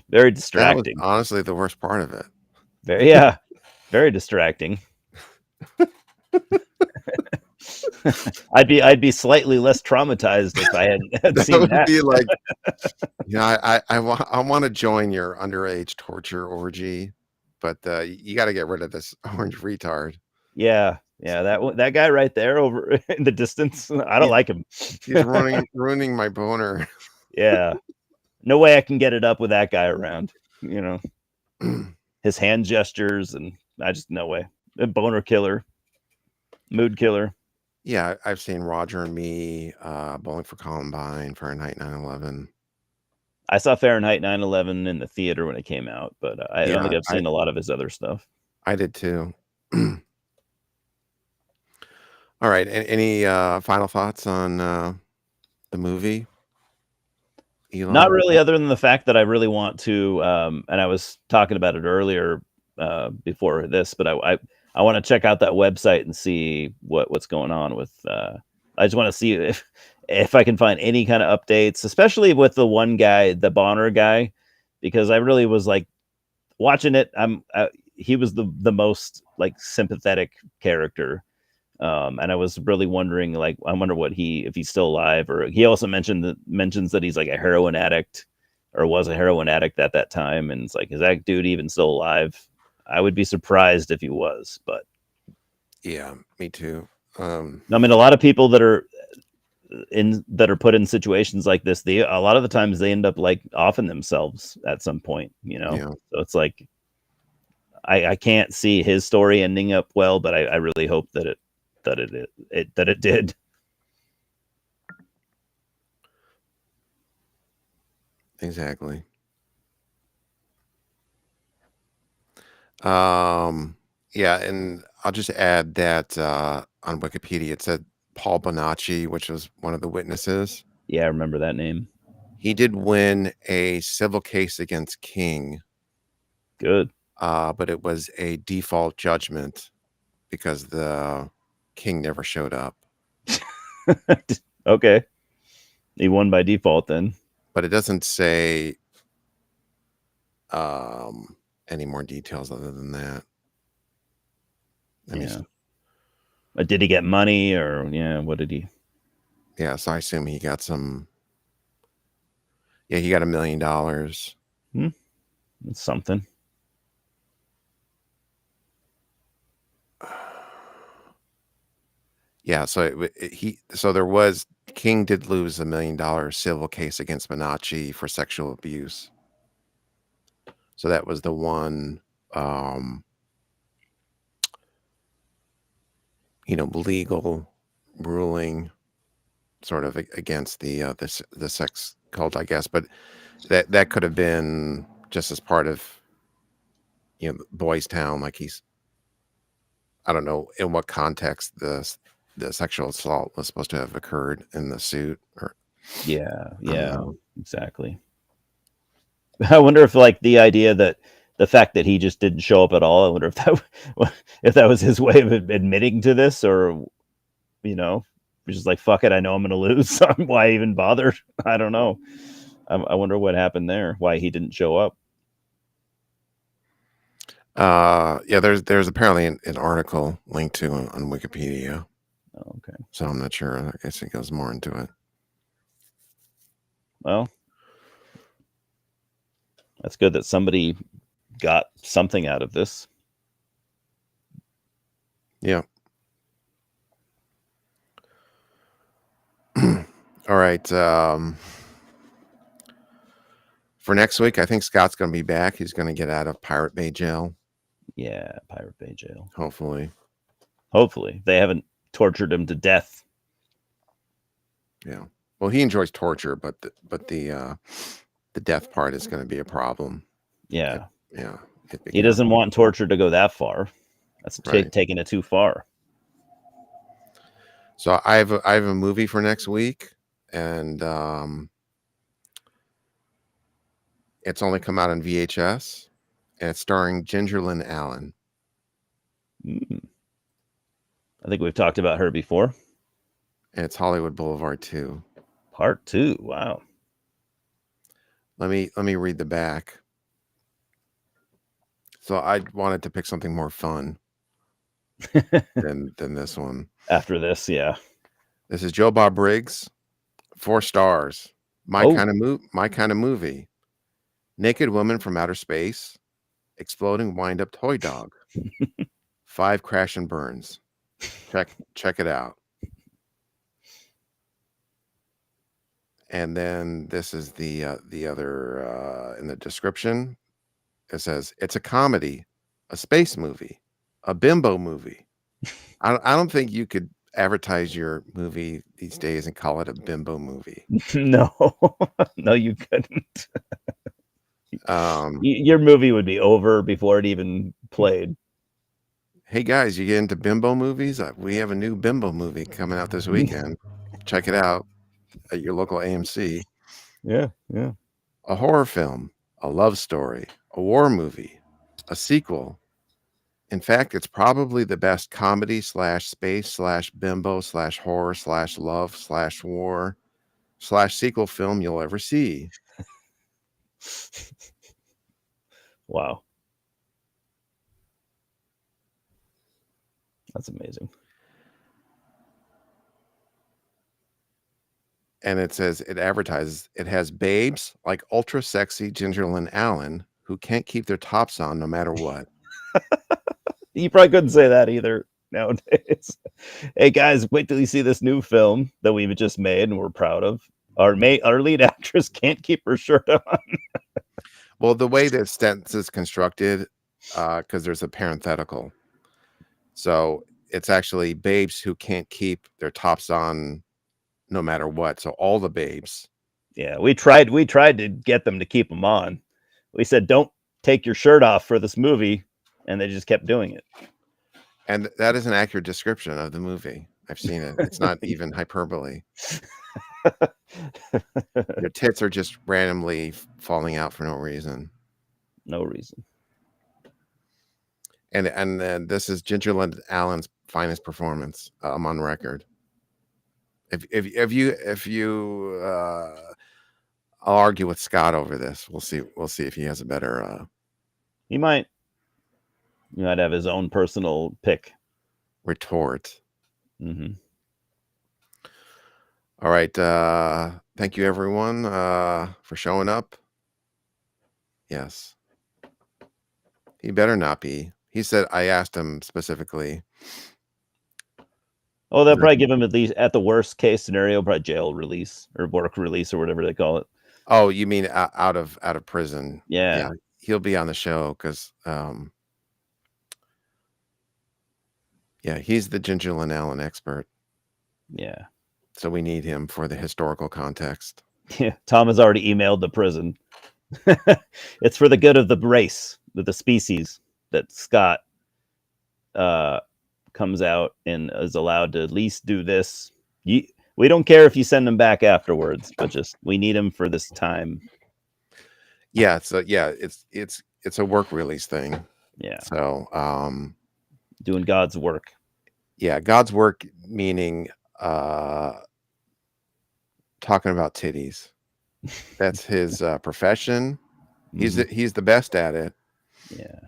Very That was distracting. honestly the worst part of it. Very distracting. I'd be slightly less traumatized if I had That seen would that. be like, I want to join your underage torture orgy, but you got to get rid of this orange retard. Yeah, that guy right there over in the distance. I don't like him. He's ruining my boner. Yeah, no way I can get it up with that guy around. His hand gestures, and I just no way. A boner killer, mood killer. Yeah, I've seen Roger and Me, Bowling for Columbine, Fahrenheit 9/11. I saw Fahrenheit 9/11 in the theater when it came out, but I don't think I've seen a lot of his other stuff. I did too. All right. Any final thoughts on the movie? Elon? Not really, other than the fact that I really want to, and I was talking about it earlier before this, but I want to check out that website and see what's going on with. I just want to see if I can find any kind of updates, especially with the one guy, the Bonner guy, because I really was like watching it. He was the most like sympathetic character. And I was really wondering, like, I wonder if he's still alive, or he also mentions that he's like a heroin addict or was a heroin addict at that time. And it's like, is that dude even still alive? I would be surprised if he was, but yeah, me too. I mean, a lot of people that are put in situations like this, a lot of the times they end up like offing themselves at some point, Yeah. So it's like, I can't see his story ending up well, but I really hope that it did. Exactly. Yeah, and I'll just add that on Wikipedia it said Paul Bonacci, which was one of the witnesses. Yeah, I remember that name. He did win a civil case against King. Good. But it was a default judgment because the King never showed up. Okay. He won by default then. But it doesn't say any more details other than that. Did he get money, or what did he? Yeah, so I assume he got some. Yeah, he got $1 million. That's something. Yeah, so there was King did lose $1 million civil case against Bonacci for sexual abuse. So that was the one, legal ruling sort of against the sex cult, I guess. But that could have been just as part of Boys Town. Like I don't know in what context the sexual assault was supposed to have occurred in the suit, or Yeah, I don't yeah, know. exactly. I wonder if like the idea that the fact that he just didn't show up at all, I wonder if that was his way of admitting to this, or just like, fuck it, I know I'm gonna lose, so why even bother? I don't know. I wonder what happened there, why he didn't show up. Yeah, there's apparently an article linked to on Wikipedia, Oh, okay. so I'm not sure. I guess it goes more into it. Well, that's good that somebody got something out of this. Yeah. All right. For next week, I think Scott's going to be back. He's going to get out of Pirate Bay jail. Yeah, Pirate Bay jail. Hopefully. They haven't tortured him to death. Yeah. Well, he enjoys torture, but the death part is going to be a problem. Yeah. Yeah. He doesn't want torture to go that far. That's Right. taking it too far. So I have a movie for next week, and it's only come out on VHS, and it's starring Ginger Lynn Allen. I think we've talked about her before. And it's Hollywood Boulevard 2. Part 2. Wow. Let me read the back. So I wanted to pick something more fun than this one. After this, yeah. This is Joe Bob Briggs, 4 stars. My kind of movie. Naked woman from outer space, exploding wind-up toy dog. 5 crash and burns. Check it out. And then this is the other in the description. It says it's a comedy, a space movie, a bimbo movie. I don't think you could advertise your movie these days and call it a bimbo movie. No, no, you couldn't. Um, Your movie would be over before it even played. Hey guys, you get into bimbo movies? We have a new bimbo movie coming out this weekend. Check it out at your local AMC. Yeah, yeah. A horror film, a love story, a war movie, a sequel. In fact, it's probably the best comedy / space / bimbo / horror / love / war / sequel film you'll ever see. Wow. That's amazing. And it says it advertises it has babes like ultra sexy Ginger Lynn Allen who can't keep their tops on no matter what. You probably couldn't say that either nowadays. Hey guys, wait till you see this new film that we've just made and we're proud of. Our lead actress can't keep her shirt on. Well, the way the sentence is constructed, because there's a parenthetical, so it's actually babes who can't keep their tops on no matter what. So all the babes. Yeah, we tried to get them to keep them on. We said, don't take your shirt off for this movie, and they just kept doing it. And that is an accurate description of the movie. I've seen it. It's not even hyperbole. Your tits are just randomly falling out for no reason. No reason. And then this is Ginger Lynn Allen's finest performance. I'm on record. If you I'll argue with Scott over this. We'll see if he has a better He might have his own personal pick. Retort. Mm-hmm. All right. Thank you everyone for showing up. Yes. He better not be. He said, I asked him specifically. Oh, they'll probably give him at least, at the worst case scenario, probably jail release or work release or whatever they call it. Oh, you mean out of prison? Yeah. He'll be on the show because yeah, he's the Ginger Lynn Allen expert. Yeah. So we need him for the historical context. Yeah, Tom has already emailed the prison. It's for the good of the race, of the species, that Scott comes out and is allowed to at least do this. We don't care if you send him back afterwards, but just we need him for this time. Yeah, so yeah, it's a work release thing. Yeah, So doing God's work. yeah, God's work meaning talking about titties. That's his profession. He's the best at it. Yeah.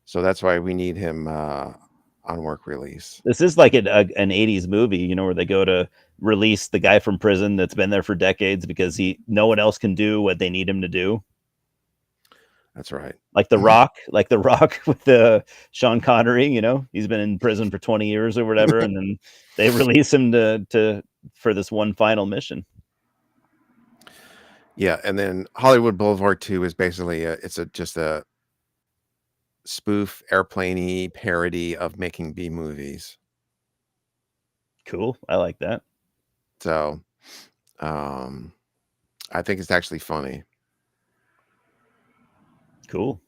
So that's why we need him on work release. This is like an 80s movie, you know, where they go to release the guy from prison that's been there for decades because no one else can do what they need him to do. That's right. Like the Rock with the Sean Connery, you know, he's been in prison for 20 years or whatever, and then they release him for this one final mission. Yeah, and then Hollywood Boulevard 2 is basically just a spoof airplane-y parody of making B movies. Cool. I like that. So I think it's actually funny. Cool.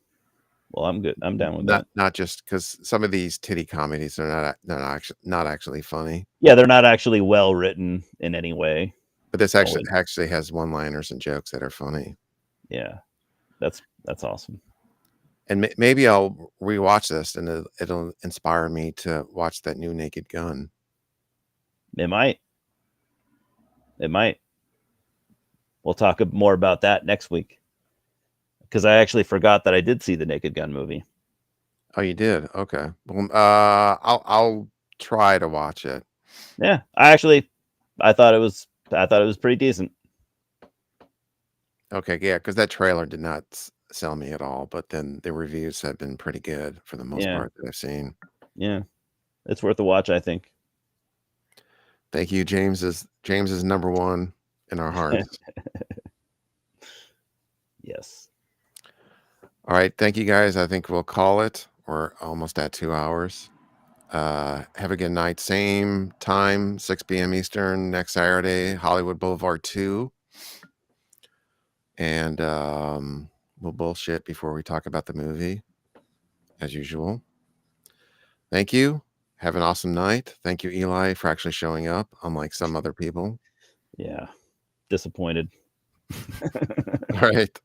Well, I'm good. I'm down with that. Not just because some of these titty comedies are not actually funny. Yeah, they're not actually well written in any way. But this actually has one-liners and jokes that are funny. Yeah, that's awesome. And maybe I'll rewatch this, and it'll inspire me to watch that new Naked Gun. It might. We'll talk more about that next week. Because I actually forgot that I did see the Naked Gun movie. Oh, you did? Okay. Well, I'll try to watch it. Yeah, I thought it was pretty decent. Okay, yeah, because that trailer did not sell me at all, but then the reviews have been pretty good for the most part that I've seen. Yeah, it's worth a watch, I think. Thank you. James is number one in our hearts. Yes. All right. Thank you, guys. I think we'll call it. We're almost at 2 hours. Have a good night. Same time, 6 p.m. Eastern, next Saturday, Hollywood Boulevard 2. And we'll bullshit before we talk about the movie, as usual. Thank you. Have an awesome night. Thank you, Eli, for actually showing up, unlike some other people. Yeah. Disappointed. All right.